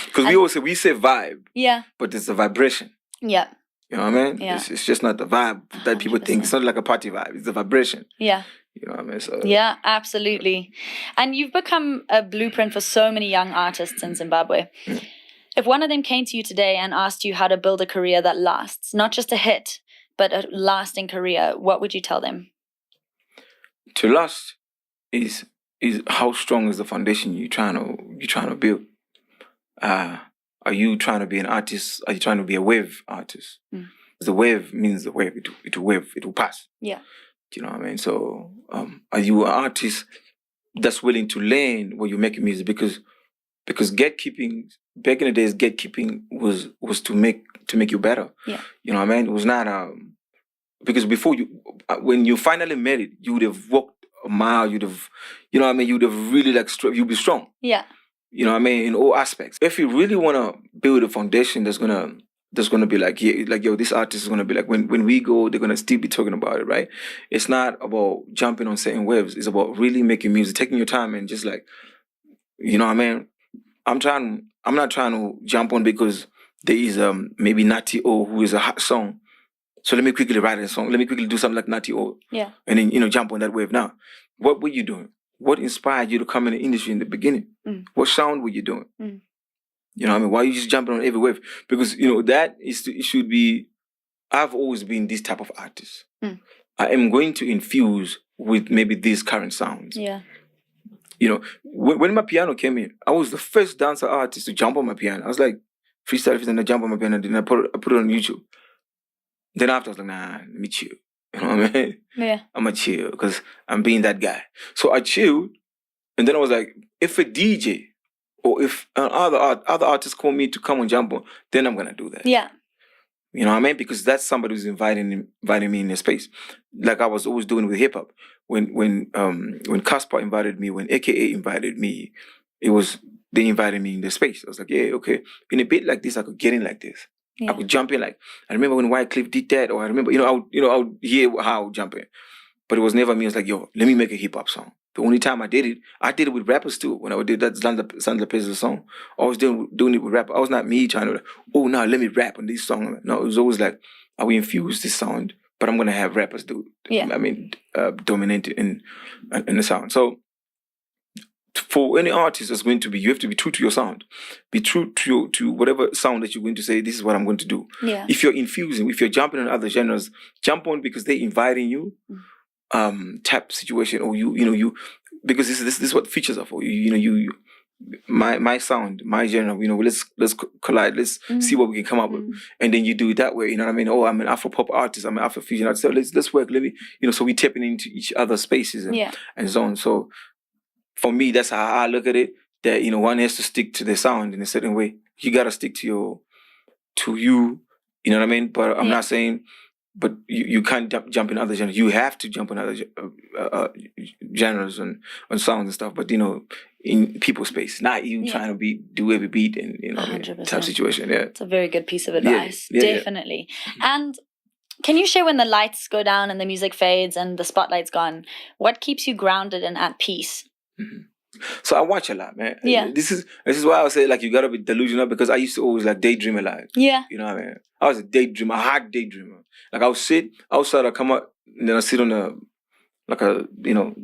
[SPEAKER 2] Because we say vibe.
[SPEAKER 1] Yeah.
[SPEAKER 2] But it's a vibration.
[SPEAKER 1] Yeah.
[SPEAKER 2] You know what I mean?
[SPEAKER 1] Yeah.
[SPEAKER 2] It's just not the vibe that people 100%. Think. It's not like a party vibe. It's the vibration.
[SPEAKER 1] Yeah.
[SPEAKER 2] You know what I mean? So,
[SPEAKER 1] yeah, absolutely. And you've become a blueprint for so many young artists in Zimbabwe. If one of them came to you today and asked you how to build a career that lasts, not just a hit, but a lasting career, what would you tell them? To
[SPEAKER 2] last is how strong is the foundation you're trying to build. Are you trying to be an artist? Are you trying to be a wave artist? The wave means the wave. It will wave. It will pass.
[SPEAKER 1] Yeah.
[SPEAKER 2] Do you know what I mean? So, are you an artist that's willing to learn while you're making music? Because gatekeeping, back in the days, gatekeeping was to make you better.
[SPEAKER 1] Yeah.
[SPEAKER 2] You know what I mean? It was not because before when you finally made it, you would have walked a mile. You'd have, you know what I mean? You'd have really you'd be strong.
[SPEAKER 1] Yeah.
[SPEAKER 2] You know what I mean? In all aspects. If you really want to build a foundation that's gonna there's gonna be like, yeah, like, yo, this artist is gonna be like, when we go, they're gonna still be talking about it, right? It's not about jumping on certain waves. It's about really making music, taking your time, and just like, you know what I mean? I'm not trying to jump on because there is maybe Natty O who is a hot song. So let me quickly write a song. Let me quickly do something like Natty O.
[SPEAKER 1] Yeah.
[SPEAKER 2] And then, jump on that wave. Now, what were you doing? What inspired you to come in the industry in the beginning? What sound were you doing? You know what I mean? Why are you just jumping on every wave? Because, it should be, I've always been this type of artist. I am going to infuse with maybe these current sounds.
[SPEAKER 1] Yeah.
[SPEAKER 2] When my piano came in, I was the first dancer artist to jump on my piano. I was like, freestyle, and I jump on my piano, and then I put it on YouTube. Then after I was like, nah, let me chill. You know what I mean?
[SPEAKER 1] Yeah.
[SPEAKER 2] I'm going to chill because I'm being that guy. So I chilled, and then I was like, if a DJ or if other artists call me to come and jump on, then I'm going to do that.
[SPEAKER 1] Yeah.
[SPEAKER 2] You know what I mean? Because that's somebody who's inviting me in their space. Like I was always doing with hip hop. When Casper invited me, when AKA invited me, they invited me in their space. I was like, yeah, okay. In a beat like this, I could get in like this. Yeah. I could jump in like, I remember when Wycliffe did that, or I remember, I would hear how I would jump in. But it was never me. I was like, yo, let me make a hip hop song. The only time I did it with rappers too. When I did that Zandla Pez's song, I was doing it with rap. I was not me trying to, let me rap on this song. No, it was always like, I will infuse this sound, but I'm going to have rappers do it.
[SPEAKER 1] Yeah.
[SPEAKER 2] I mean, dominate in the sound. So for any artist, that's going to be, you have to be true to your sound. Be true to whatever sound that you're going to say, this is what I'm going to do.
[SPEAKER 1] Yeah.
[SPEAKER 2] If you're infusing, if you're jumping on other genres, jump on because they're inviting you. Tap situation, or you because this is what features are for you. My sound, my genre, let's collide, let's see what we can come up with, and then you do it that way. You know what I mean? Oh, I'm an Afro pop artist, I'm an Afro fusion artist. So let's work. Let me, so we tapping into each other's spaces and so on. So for me, that's how I look at it. That one has to stick to the sound in a certain way. You gotta stick to you. You know what I mean? But I'm not saying. But you can't jump in other genres. You have to jump in other genres and on sounds and stuff. But in people's space, not you trying to do every beat and type situation. Yeah,
[SPEAKER 1] it's a very good piece of advice.
[SPEAKER 2] Yeah,
[SPEAKER 1] definitely. Yeah. And can you share when the lights go down and the music fades and the spotlight's gone? What keeps you grounded and at peace?
[SPEAKER 2] Mm-hmm. So I watch a lot, man.
[SPEAKER 1] Yeah.
[SPEAKER 2] This is why I would say like you gotta be delusional, because I used to always like daydream a lot.
[SPEAKER 1] Yeah.
[SPEAKER 2] You know what I mean? I was a hard daydreamer. Like I would sit outside, I come out, and then I sit on the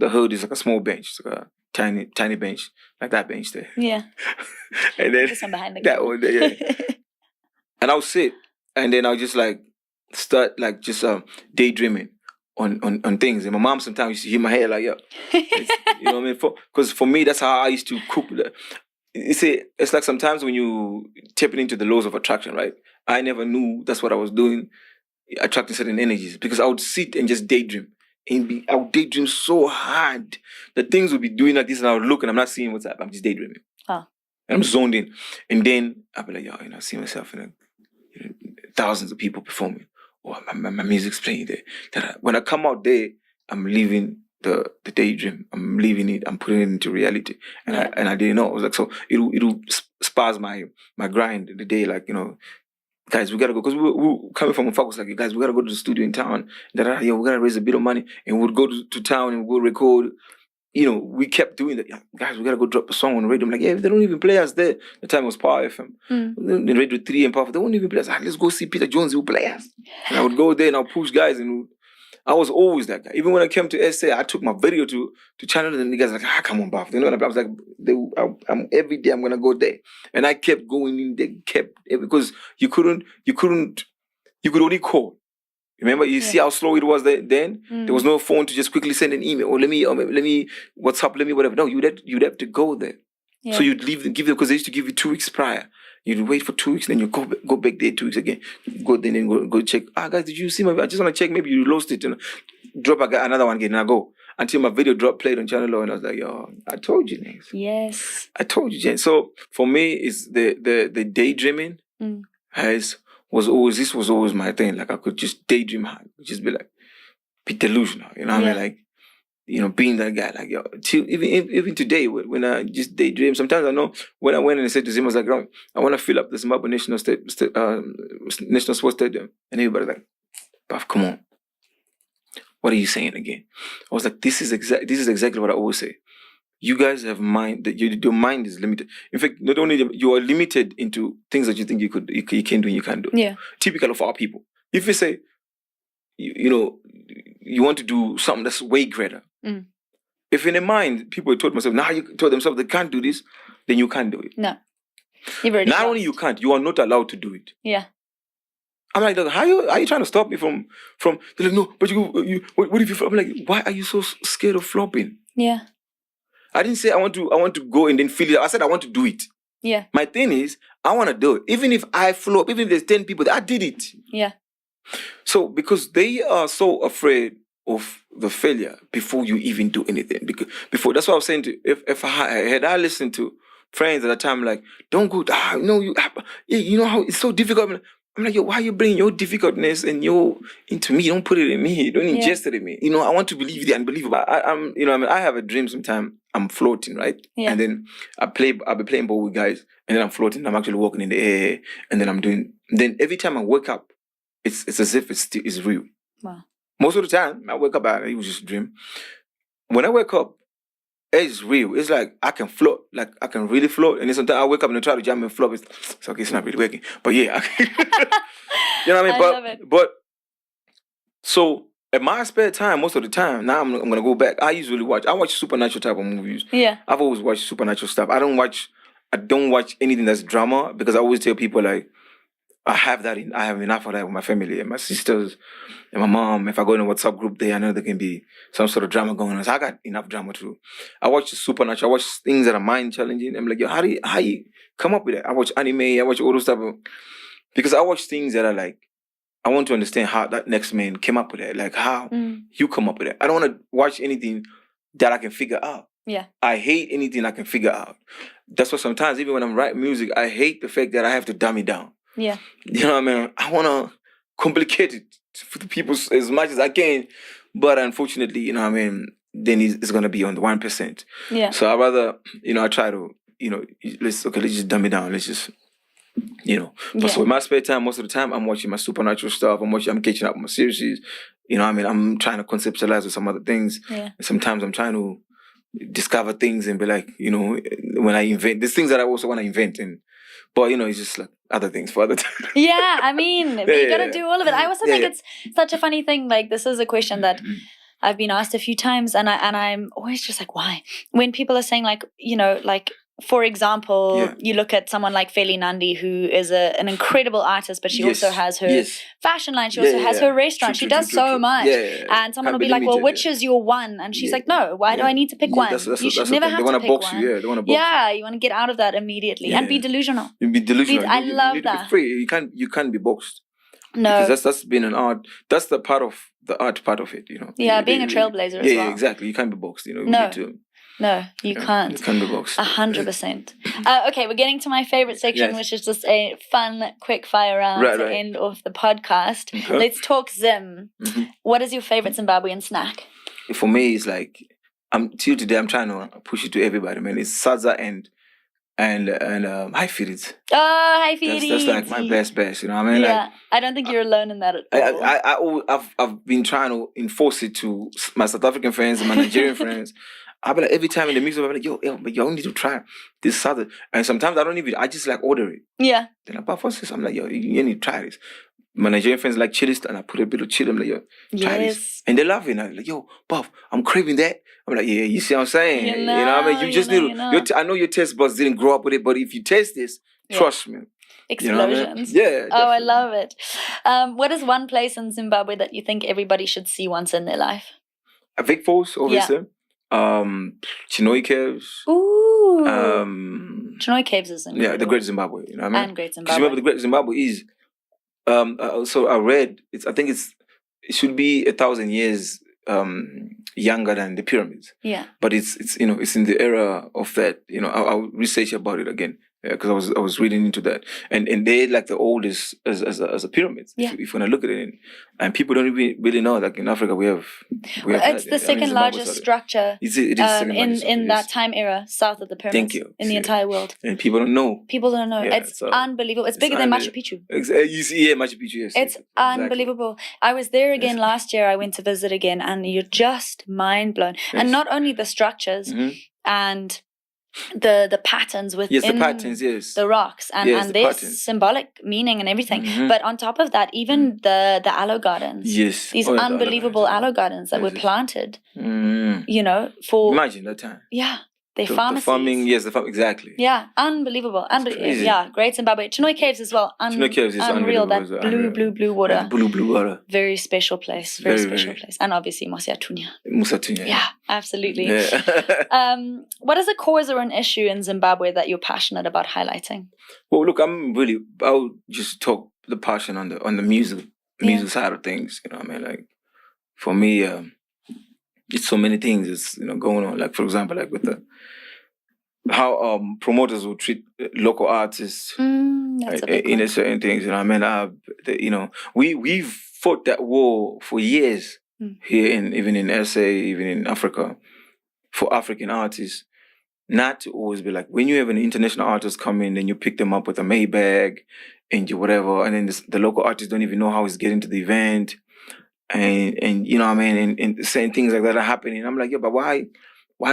[SPEAKER 2] hood is like a small bench. It's like a tiny bench, like that bench there.
[SPEAKER 1] Yeah.
[SPEAKER 2] And then
[SPEAKER 1] this one behind the
[SPEAKER 2] that one there, yeah. And I would sit, and then I would just like start like just daydreaming on things. And my mom sometimes used to hit my head like, yo, you know what I mean? Because for me, that's how I used to cook. You see, it's like sometimes when you tapping into the laws of attraction, right? I never knew that's what I was doing, attracting certain energies, because I would sit and just daydream. I would daydream so hard that things would be doing like this, and I would look and I'm not seeing what's happening. I'm just daydreaming.
[SPEAKER 1] Oh.
[SPEAKER 2] And I'm zoned in. And then I'll be like, yo, I see myself in thousands of people performing. Or my music's playing there. When I come out there, I'm leaving the daydream. I'm leaving it. I'm putting it into reality. And I didn't know. I was like, so it'll spars my grind the day. Like, guys, we gotta go, because we were coming from a focus like, guys, we gotta go to the studio in town. We gotta raise a bit of money, and we'll go to town and we'll record. We kept doing that. Yeah, guys, we gotta go drop a song on radio. I'm like, yeah, they don't even play us there. The time was Power FM. The Radio 3 and Power, they won't even play us. Let's go see Peter Jones, he'll play us. And I would go there and I'll push guys, and I was always that guy. Even when I came to SA, I took my video to Channel, and the guys like, come on, Buff. And I was like, every day I'm gonna go there. And I kept going in there, because you could only call. Remember, you see how slow it was then? There was no phone to just quickly send an email, or let me WhatsApp, let me whatever. No, you'd have to go there. Yeah. So you'd give them, because they used to give you 2 weeks prior. You'd wait for 2 weeks, then you go back there 2 weeks again. Go there and go check. Guys, did you see my video? I just want to check, maybe you lost it. Drop another one again, and I go. Until my video played on Channel, and I was like, yo, I told you, Nix.
[SPEAKER 1] Yes.
[SPEAKER 2] I told you, Jen. So for me, it's the daydreaming was always my thing. Like I could just daydream hard, just be delusional. You know what I mean? Like being that guy. Like, yo, even today, when I just daydream, sometimes I know when I went and I said to Zim, I was like, oh, I want to fill up the Zimbabwe National Sports Stadium. And everybody's like, Buff, come on. What are you saying again? I was like, this is exactly what I always say. You guys have mind that your mind is limited. In fact, not only you are limited into things that you think you can do and you can't do.
[SPEAKER 1] Yeah.
[SPEAKER 2] Typical of our people. If you say, you want to do something that's way greater.
[SPEAKER 1] Mm.
[SPEAKER 2] If in their mind people told themselves they can't do this, then you can't do it.
[SPEAKER 1] No. You've already
[SPEAKER 2] Not only you can't, you are not allowed to do it.
[SPEAKER 1] Yeah.
[SPEAKER 2] I'm like, how are you trying to stop me from? They're like, no, but what if you flop? I'm like, why are you so scared of flopping?
[SPEAKER 1] Yeah.
[SPEAKER 2] I didn't say I want to go and then feel it. I said I want to do it.
[SPEAKER 1] Yeah.
[SPEAKER 2] My thing is, I want to do it. Even if I flop, even if there's 10 people, I did it.
[SPEAKER 1] Yeah.
[SPEAKER 2] So because they are so afraid of the failure before you even do anything. Before that's what I was saying to if I listened to friends at the time, like, don't go, you know how it's so difficult. I'm like, yo, why are you bringing your difficultness and into me? Don't put it in me. Don't ingest it in me. I want to believe the unbelievable. I have a dream sometimes. I'm floating, right?
[SPEAKER 1] Yeah.
[SPEAKER 2] And then I'll be playing ball with guys, and then I'm floating. I'm actually walking in the air, and then then every time I wake up, it's as if it's real.
[SPEAKER 1] Wow.
[SPEAKER 2] Most of the time, I wake up, it was just a dream. When I wake up, it's real. It's like I can float. Like I can really float. And then sometimes I wake up and I try to jump and flop. It's okay, it's not really working. But yeah. You know what I mean?
[SPEAKER 1] I love it.
[SPEAKER 2] But so at my spare time, most of the time, now I'm gonna go back. I watch supernatural type of movies.
[SPEAKER 1] Yeah.
[SPEAKER 2] I've always watched supernatural stuff. I don't watch anything that's drama, because I always tell people, like, I have enough of that with my family and my sisters and my mom. If I go in a WhatsApp group there, I know there can be some sort of drama going on. So I got enough drama too. I watch supernatural. I watch things that are mind challenging. I'm like, yo, how you come up with that? I watch anime. I watch all those stuff, because I watch things that are like, I want to understand how that next man came up with it. Like how you come up with it. I don't want to watch anything that I can figure out.
[SPEAKER 1] Yeah. I
[SPEAKER 2] hate anything I can figure out. That's why sometimes even when I'm writing music, I hate the fact that I have to dumb it down.
[SPEAKER 1] Yeah.
[SPEAKER 2] You know what I mean? I want to complicate it for the people as much as I can. But unfortunately, you know what I mean, then it's going to be on the 1%.
[SPEAKER 1] Yeah.
[SPEAKER 2] So I rather, I try to, let's just dumb it down. Let's just, But so in my spare time, most of the time, I'm watching my supernatural stuff. I'm catching up on my series. I'm trying to conceptualize with some other things.
[SPEAKER 1] Yeah.
[SPEAKER 2] Sometimes I'm trying to discover things and be like, when I invent, there's things that I also want to invent. But, it's just like other things for other time.
[SPEAKER 1] Yeah, I mean, you got to do all of it. I also think it's such a funny thing. Like, this is a question that I've been asked a few times, and I'm always just like, why? When people are saying, like, for example, you look at someone like Feli Nandi, who is an incredible artist, but she also has her fashion line. She also has her restaurant. She does so much. And someone will be like, well, which is your one? And she's like, no, why do I need to pick one? You should never have to pick one.
[SPEAKER 2] They want to box you.
[SPEAKER 1] Yeah, you want to get out of that immediately and be delusional.
[SPEAKER 2] Be delusional.
[SPEAKER 1] I love that.
[SPEAKER 2] You need to be free. You can't be boxed.
[SPEAKER 1] No.
[SPEAKER 2] Because that's been an art. That's the part of the art part of it,
[SPEAKER 1] Yeah, being a trailblazer as well.
[SPEAKER 2] Yeah, exactly. You can't be boxed,
[SPEAKER 1] No. No, you can't.
[SPEAKER 2] You can't be boxed.
[SPEAKER 1] 100%. Okay, we're getting to my favorite section, which is just a fun, quick fire round to end off the podcast. Okay. Let's talk Zim. Mm-hmm. What is your favorite Zimbabwean snack?
[SPEAKER 2] For me, it's like, till today, I'm trying to push it to everybody, man. It's sadza and high feeds.
[SPEAKER 1] Oh, high feeds.
[SPEAKER 2] That's like my best, you know what I mean?
[SPEAKER 1] Yeah, I don't think you're alone in that at
[SPEAKER 2] all. I've been trying to enforce it to my South African friends and my Nigerian friends. I'll be like, every time in the music, I'll be like, yo, but y'all need to try this sadza. And sometimes I just like order it.
[SPEAKER 1] Yeah.
[SPEAKER 2] Then I'm like, yo, you need to try this. My Nigerian friends like chili, and I put a bit of chili. I'm like, yo, try this. And they love it. I'm like, yo, Buff, I'm craving that. I'm like, yeah, you see what I'm saying? You know what I mean? You just need to, I know your taste buds didn't grow up with it, but if you taste this, trust me.
[SPEAKER 1] Explosions.
[SPEAKER 2] You know what I mean? Yeah. Definitely.
[SPEAKER 1] Oh, I love it. What is one place in Zimbabwe that you think everybody should see once in their life?
[SPEAKER 2] Vic Falls, obviously. Yeah. Chinoi Caves.
[SPEAKER 1] Ooh. Chinoi Caves is incredible.
[SPEAKER 2] Yeah, the Great Zimbabwe. You know what I mean?
[SPEAKER 1] And Great Zimbabwe.
[SPEAKER 2] Because remember, the Great Zimbabwe is. So I read. It should be 1,000 years younger than the pyramids.
[SPEAKER 1] Yeah.
[SPEAKER 2] But it's in the era of that. I'll research about it again. because I was reading into that, and they're like the oldest as a pyramid. If you want to look at it, and people don't even really know. Like in Africa, we have
[SPEAKER 1] it's the second largest structure.
[SPEAKER 2] It is second largest
[SPEAKER 1] in that time era, south of the pyramids.
[SPEAKER 2] Thank you.
[SPEAKER 1] In the entire world,
[SPEAKER 2] and people don't know.
[SPEAKER 1] Yeah, it's unbelievable. It's bigger than Machu Picchu.
[SPEAKER 2] You see, Machu Picchu. Yes,
[SPEAKER 1] it's unbelievable. I was there again last year. I went to visit again, and you're just mind blown. Yes. And not only the structures and the patterns within the rocks and there's symbolic meaning and everything. But on top of that, even the aloe gardens.
[SPEAKER 2] Yes.
[SPEAKER 1] These unbelievable aloe gardens that were planted. For
[SPEAKER 2] imagine that time.
[SPEAKER 1] Yeah. They're pharmacies.
[SPEAKER 2] The farming, yes,
[SPEAKER 1] exactly. Yeah, unbelievable. Yeah, great Zimbabwe. Chinoi Caves as well.
[SPEAKER 2] Chinoi Caves is
[SPEAKER 1] unreal. That blue water.
[SPEAKER 2] Yeah, blue water.
[SPEAKER 1] Very special place. Very special place. And obviously Mosotho. Yeah, absolutely. Yeah. What is a cause or an issue in Zimbabwe that you're passionate about highlighting?
[SPEAKER 2] Well, look, I'll just talk the passion on the music side of things. You know what I mean? Like, for me, it's so many things that's going on. Like, for example, like with how promoters will treat local artists in certain things. You know what I mean? We've fought that war for years here, even in SA, even in Africa, for African artists. Not to always be like, when you have an international artist come in, then you pick them up with a Maybach and you whatever, and then the local artists don't even know how it's getting to the event. And you know what I mean, and saying things like that are happening. I'm like, yeah, but why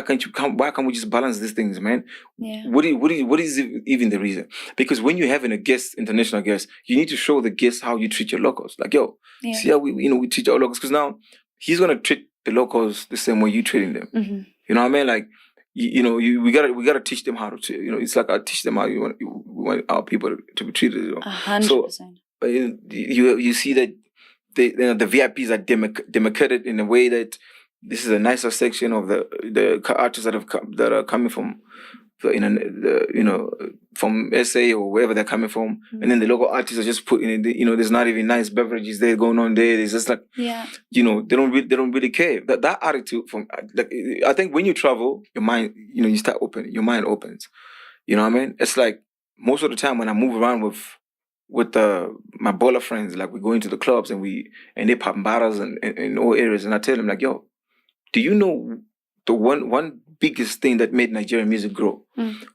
[SPEAKER 2] can't you come? Why can't we just balance these things, man?
[SPEAKER 1] Yeah.
[SPEAKER 2] What is even the reason? Because when you're having a guest, international guest, you need to show the guest how you treat your locals. Like, see how we treat our locals, because now he's gonna treat the locals the same way you treating them.
[SPEAKER 1] Mm-hmm.
[SPEAKER 2] You know what I mean? Like, we gotta teach them how to. It's like I teach them how we want our people to be treated.
[SPEAKER 1] 100%.
[SPEAKER 2] So you see that. The VIPs are demarcated in a way that this is a nicer section of the artists that are coming from from SA or wherever they're coming from, and then the local artists are just putting in there's not even nice beverages there going on there. It's just like they don't really care. That attitude from I think when you travel, your mind you start opening, your mind opens. You know what I mean? It's like most of the time when I move around with my baller friends, like we go into the clubs and they pop bottles in all areas, and I tell them like, yo, do you know the one biggest thing that made Nigerian music grow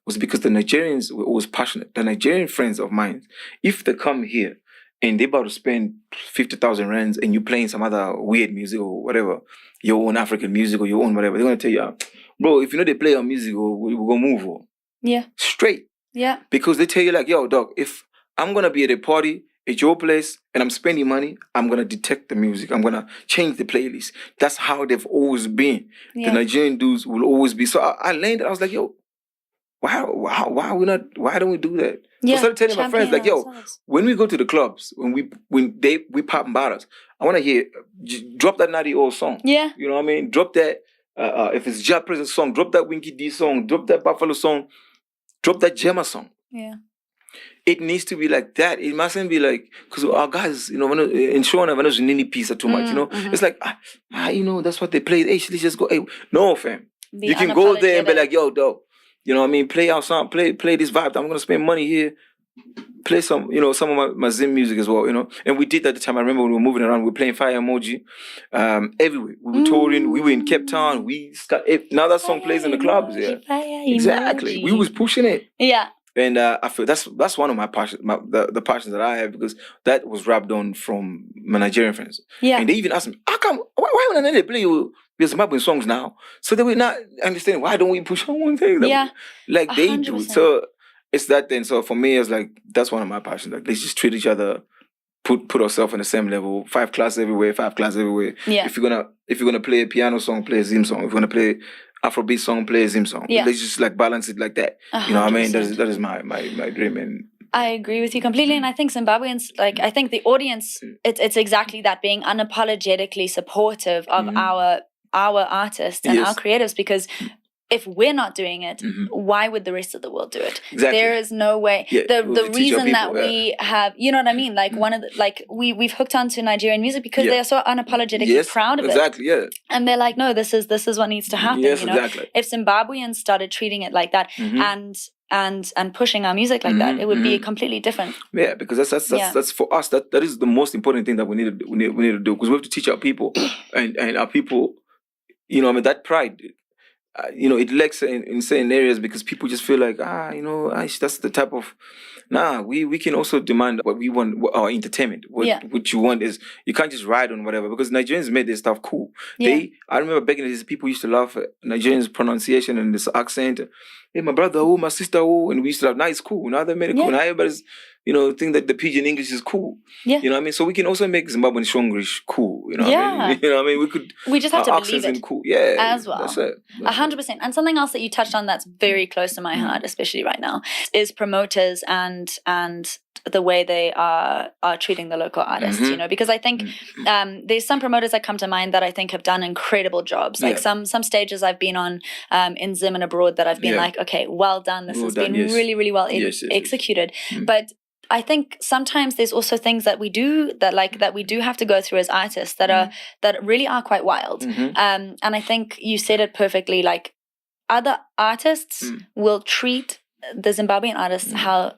[SPEAKER 2] was because the Nigerians were always passionate. The Nigerian friends of mine, if they come here and they about to spend 50,000 rands and you playing some other weird music or whatever, your own African music or your own whatever, they're gonna tell you, bro, if they play our music, we're gonna move.
[SPEAKER 1] Yeah.
[SPEAKER 2] Straight.
[SPEAKER 1] Yeah.
[SPEAKER 2] Because they tell you like, yo, dog, if I'm going to be at a party at your place and I'm spending money, I'm going to detect the music. I'm going to change the playlist. That's how they've always been. Yeah. The Nigerian dudes will always be. So I learned that. I was like, yo, why don't we do that?
[SPEAKER 1] Yeah.
[SPEAKER 2] So I started telling my friends, like, yo, when we go to the clubs, when we pop bottles, I want to hear, drop that Natty old song.
[SPEAKER 1] Yeah.
[SPEAKER 2] You know what I mean? Drop that, if it's Ja President song, drop that Winky D song, drop that Buffalo song, drop that Gemma song.
[SPEAKER 1] Yeah.
[SPEAKER 2] It needs to be like that. It mustn't be like, because our guys, in Shona, when there's Nini pizza too much, It's like, that's what they play. Hey, let's just go. Hey, no, fam. You can go there and be like, yo, dog. You know what I mean? Play our song, play this vibe. I'm going to spend money here. Play some, some of my Zim music as well, And we did that at the time. I remember when we were moving around, we were playing Fire Emoji everywhere. We were touring. We were in Cape Town. Now that song plays in the clubs. Yeah, exactly. We was pushing it.
[SPEAKER 1] Yeah.
[SPEAKER 2] And I feel that's one of my passions, the passions that I have, because that was rapped on from my Nigerian friends.
[SPEAKER 1] Yeah.
[SPEAKER 2] And they even asked me, how come, why would I play your Zimbabwean songs now? So they were not understanding, why don't we push on one thing? Like 100%. They do. So it's that thing. So for me, it's like, that's one of my passions. Like, let's just treat each other, put ourselves on the same level, 5 class everywhere.
[SPEAKER 1] Yeah.
[SPEAKER 2] If you're gonna play a piano song, play a Zim song. If you're gonna play Afrobeat song, play a Zim song.
[SPEAKER 1] Yeah.
[SPEAKER 2] Let's just like balance it like that.
[SPEAKER 1] 100%.
[SPEAKER 2] You know what I mean? That is my dream. And
[SPEAKER 1] I agree with you completely. And I think Zimbabweans, I think the audience, it's exactly that, being unapologetically supportive of our artists and our creatives, because if we're not doing it, why would the rest of the world do it?
[SPEAKER 2] Exactly.
[SPEAKER 1] There is no way.
[SPEAKER 2] Yeah,
[SPEAKER 1] the reason that we have, you know what I mean? Like one of the, we've hooked onto Nigerian music because they are so unapologetically proud of it.
[SPEAKER 2] Exactly. Yeah.
[SPEAKER 1] And they're like, no, this is what needs to happen.
[SPEAKER 2] Yes, exactly.
[SPEAKER 1] If Zimbabweans started treating it like that, and and pushing our music like that, it would be completely different.
[SPEAKER 2] Yeah, because that's for us. That is the most important thing that we need to do, because we have to teach our people, and our people, that pride. It lacks in certain areas because people just feel like, that's the type of. Nah, we can also demand what we want, our entertainment. What you want is, you can't just ride on whatever, because Nigerians made their stuff cool. I remember back in the days, people used to laugh at Nigerians' pronunciation and this accent. Hey, my brother, oh, my sister, oh, and we used to have, it's cool. Now they made it cool. Now everybody's, think that the pidgin English is cool. Yeah. You know what I mean? So we can also make Zimbabwean Shongrish cool. You know what I mean? You know what I mean?
[SPEAKER 1] We just have to believe it.
[SPEAKER 2] Cool. Yeah.
[SPEAKER 1] As well.
[SPEAKER 2] That's it.
[SPEAKER 1] 100%. And something else that you touched on that's very close to my heart, especially right now, is promoters and the way they are treating the local artists, because I think there's some promoters that come to mind that I think have done incredible jobs. Like some stages I've been on in Zim and abroad that I've been like, okay, well done. This has been really, really well executed. But I think sometimes there's also things that we do that we do have to go through as artists that really are quite wild. And I think you said it perfectly. Like, other artists will treat the Zimbabwean artists how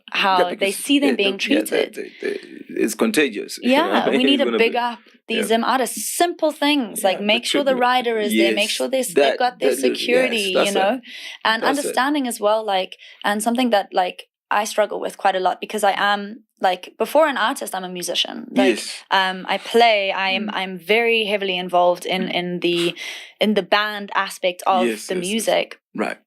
[SPEAKER 1] they see them being treated.
[SPEAKER 2] It's contagious.
[SPEAKER 1] Yeah, we need to big up these Zim artists. Simple things like make sure the rider is there, make sure they've got their security, and understanding as well. Like, and something that I struggle with quite a lot, because I am before an artist, I'm a musician. I play. I'm very heavily involved in the band aspect of the music.
[SPEAKER 2] Right.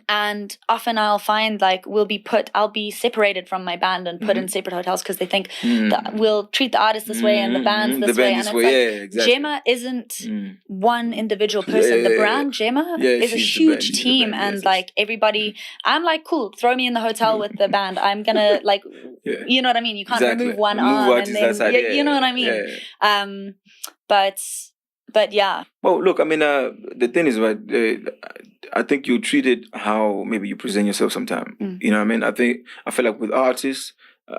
[SPEAKER 1] And often I'll find I'll be separated from my band and put in separate hotels because they think that we'll treat the artist this way and the band's this way. And it's exactly. Gemma isn't one individual person. The brand Gemma is a huge team, and everybody, I'm cool, throw me in the hotel with the band. I'm gonna you know what I mean? You can't remove one arm and then you know what I mean? But yeah.
[SPEAKER 2] Well, look, I mean, the thing is, right, I think you treat it how maybe you present yourself sometime. You know what I mean? I feel like with artists,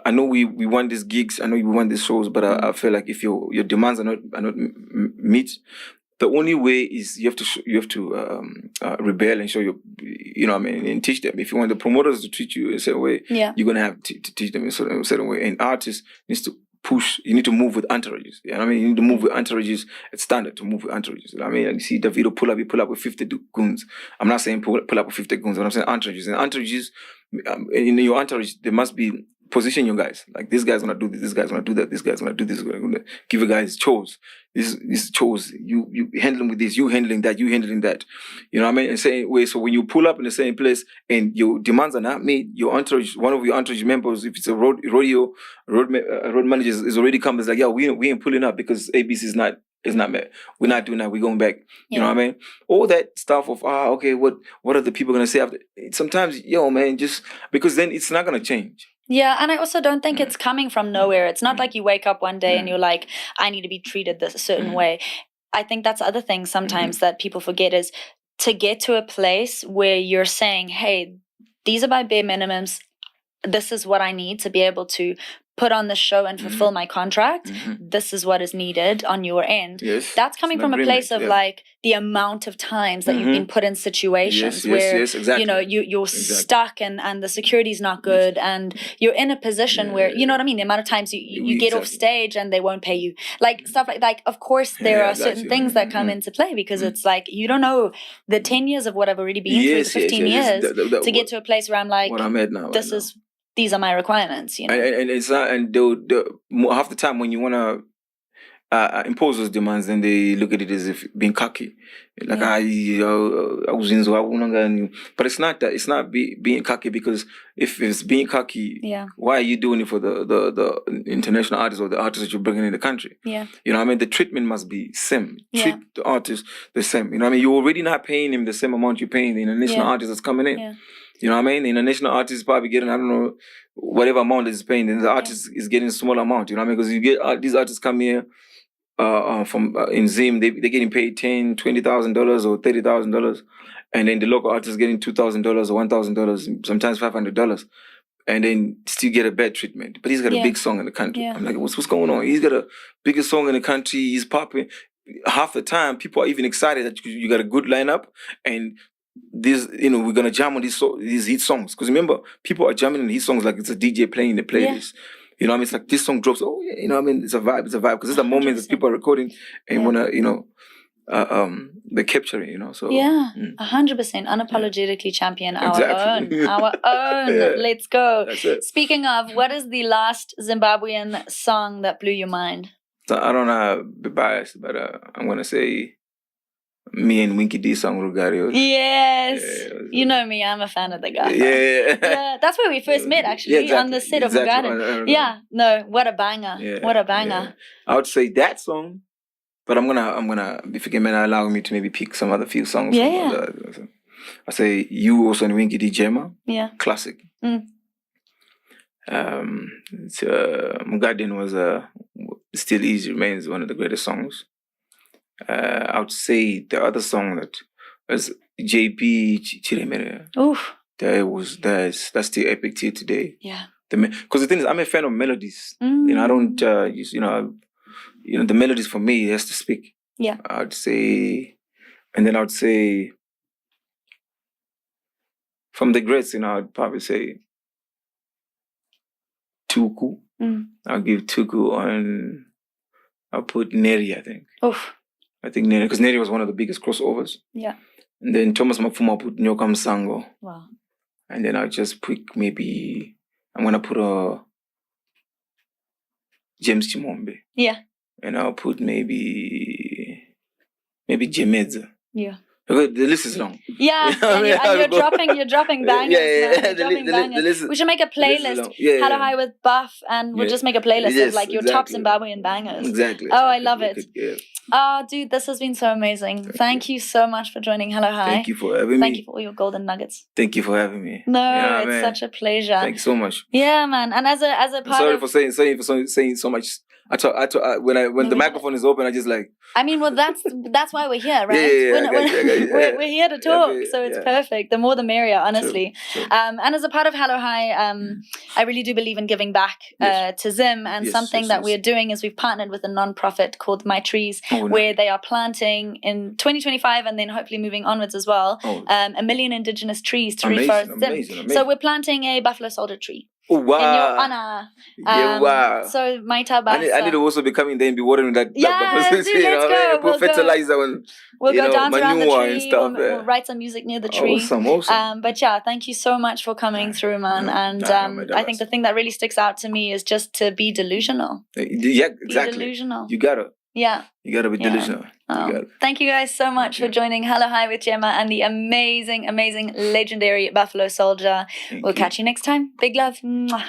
[SPEAKER 2] I know we want these gigs, I know we want these shows, but I feel like if your demands are not meet, the only way is you have to rebel and show you know what I mean, and teach them. If you want the promoters to treat you in a certain way, you're gonna have to teach them in a certain way. And artists needs to push. You need to move with entourages. You know what I mean? You need to move with entourages. It's standard to move with entourages. You know what I mean? You see Davido you pull up with 50 goons. I'm not saying pull up with 50 goons, but I'm saying entourages. And entourages, in your entourage, there must be position your guys. Like, this guy's gonna do this guy's gonna do that, this guy's gonna do this. Gonna give a guy his chores. This chores. You handle him with this. You handling that. You handling that. You know what I mean? In same way. So when you pull up in the same place and your demands are not made, your entourage, one of your entourage members, if it's a road manager, is already come. It's like, we ain't pulling up because ABC is not met. We're not doing that. We're going back. You know what I mean? All that stuff of okay, what are the people gonna say after? Sometimes, man, just because then it's not gonna change.
[SPEAKER 1] Yeah, and I also don't think it's coming from nowhere. It's not like you wake up one day and you're like, I need to be treated this a certain way. I think that's the other thing sometimes that people forget is to get to a place where you're saying, hey, these are my bare minimums. This is what I need to be able to put on the show and fulfill my contract. This is what is needed on your end.
[SPEAKER 2] Yes,
[SPEAKER 1] that's coming from a place of the amount of times that you've been put in situations where exactly. You're stuck and the security's not good and you're in a position where, you know what I mean, the amount of times you get off stage and they won't pay you. Stuff like of course there are certain things that come into play because it's you don't know the 10 years of what I've already been through, the 15 years to get to a place where I'm like, what I'm at now, these are my requirements, And
[SPEAKER 2] it's not, and half the time when you want to impose those demands, then they look at it as if being cocky, like but it's not that. It's not being cocky, because if it's being cocky, why are you doing it for the international artists or the artists that you're bringing in the country? You know what I mean? The treatment must be same. Treat the artist the same. You know what I mean? You're already not paying him the same amount you're paying the international artist that's coming in. You know what I mean? The international artist is probably getting, I don't know, whatever amount is paying, and the artist is getting a small amount. You know what I mean? Because you get these artists come here from in Zim, they're getting paid $10,000, $20,000 or $30,000, and then the local artist is getting $2,000 or $1,000, sometimes $500, and then still get a bad treatment. But he's got a big song in the country. I'm like, what's going on? He's got a biggest song in the country. He's popping. Half the time, people are even excited that you got a good lineup, and we're gonna jam on these hit songs. Because remember, people are jamming on hit songs like it's a DJ playing the playlist. You know what I mean? It's like this song drops. Oh yeah, you know what I mean? It's a vibe. Because it's the moment that people are recording and wanna, they're capturing. You know, so
[SPEAKER 1] 100% unapologetically champion our own. Let's go.
[SPEAKER 2] That's it.
[SPEAKER 1] Speaking of, what is the last Zimbabwean song that blew your mind?
[SPEAKER 2] So I don't know, be biased, but I'm gonna say me and Winky D song Rugario.
[SPEAKER 1] Yes. You know me, I'm a fan of the guy.
[SPEAKER 2] Yeah.
[SPEAKER 1] That's where we first met, actually, on the set of Rugario. Yeah, no, what a banger. What a banger.
[SPEAKER 2] Yeah. I would say that song, but I'm gonna if you can allow me to maybe pick some other few songs. I say you also and Winky D Gemma.
[SPEAKER 1] Yeah.
[SPEAKER 2] Classic. Mugadin was still easy remains one of the greatest songs. I would say the other song that was JP Chiremere.
[SPEAKER 1] Oof.
[SPEAKER 2] That's still epic till today.
[SPEAKER 1] Yeah.
[SPEAKER 2] Because the thing is, I'm a fan of melodies. I don't use the melodies for me has to speak.
[SPEAKER 1] Yeah.
[SPEAKER 2] I'd say from the greats, I'd probably say Tuku. I'll give Tuku on. I'll put Neri, I think.
[SPEAKER 1] Oof.
[SPEAKER 2] I think Neri, because Neri was one of the biggest crossovers.
[SPEAKER 1] Yeah.
[SPEAKER 2] And then Thomas Mafuma put Nyoka Msango.
[SPEAKER 1] Wow.
[SPEAKER 2] And then I'll just pick maybe, I'm going to put James Chimombe.
[SPEAKER 1] Yeah.
[SPEAKER 2] And I'll put maybe Jemedza.
[SPEAKER 1] Yeah.
[SPEAKER 2] The list is long.
[SPEAKER 1] Yeah, you're dropping bangers. The list we should make a playlist. Hello High with Buff, and we'll just make a playlist of like your top Zimbabwean bangers.
[SPEAKER 2] Exactly.
[SPEAKER 1] Oh, I love it. Oh, dude, this has been so amazing. Thank you so much for joining Hello High.
[SPEAKER 2] Thank you for having me.
[SPEAKER 1] Thank you for all your golden nuggets.
[SPEAKER 2] Thank you for having me.
[SPEAKER 1] No, it's such a pleasure.
[SPEAKER 2] Thank you so much.
[SPEAKER 1] Yeah, man. And as a part
[SPEAKER 2] sorry for saying so much. I talk when the microphone is open, I just like.
[SPEAKER 1] I mean, well, that's why we're here, right? We're here to talk, so it's perfect. The more, the merrier, honestly.
[SPEAKER 2] True.
[SPEAKER 1] And as a part of Hello High, I really do believe in giving back to Zim, and something that we're doing is we've partnered with a non-profit called My Trees, where they are planting in 2025 and then hopefully moving onwards as well, 1 million indigenous trees to reforest Zim.
[SPEAKER 2] Amazing.
[SPEAKER 1] So we're planting a Buffalo Souljah tree.
[SPEAKER 2] Oh, wow.
[SPEAKER 1] In your honor.
[SPEAKER 2] Wow.
[SPEAKER 1] So my tabasa.
[SPEAKER 2] I need to also be coming there and be watering that.
[SPEAKER 1] Dude, let's go.
[SPEAKER 2] Put fertilizer on.
[SPEAKER 1] We'll go dance around the tree.
[SPEAKER 2] And stuff,
[SPEAKER 1] we'll write some music near the tree.
[SPEAKER 2] Awesome.
[SPEAKER 1] But yeah, thank you so much for coming through, man. I think the thing that really sticks out to me is just to be delusional.
[SPEAKER 2] Yeah, exactly.
[SPEAKER 1] Be delusional.
[SPEAKER 2] You gotta.
[SPEAKER 1] Yeah.
[SPEAKER 2] You gotta be delusional.
[SPEAKER 1] Thank you guys so much for joining Hello High with Gemma and the amazing, legendary Buffalo Souljah. We'll catch you next time. Big love. Mwah.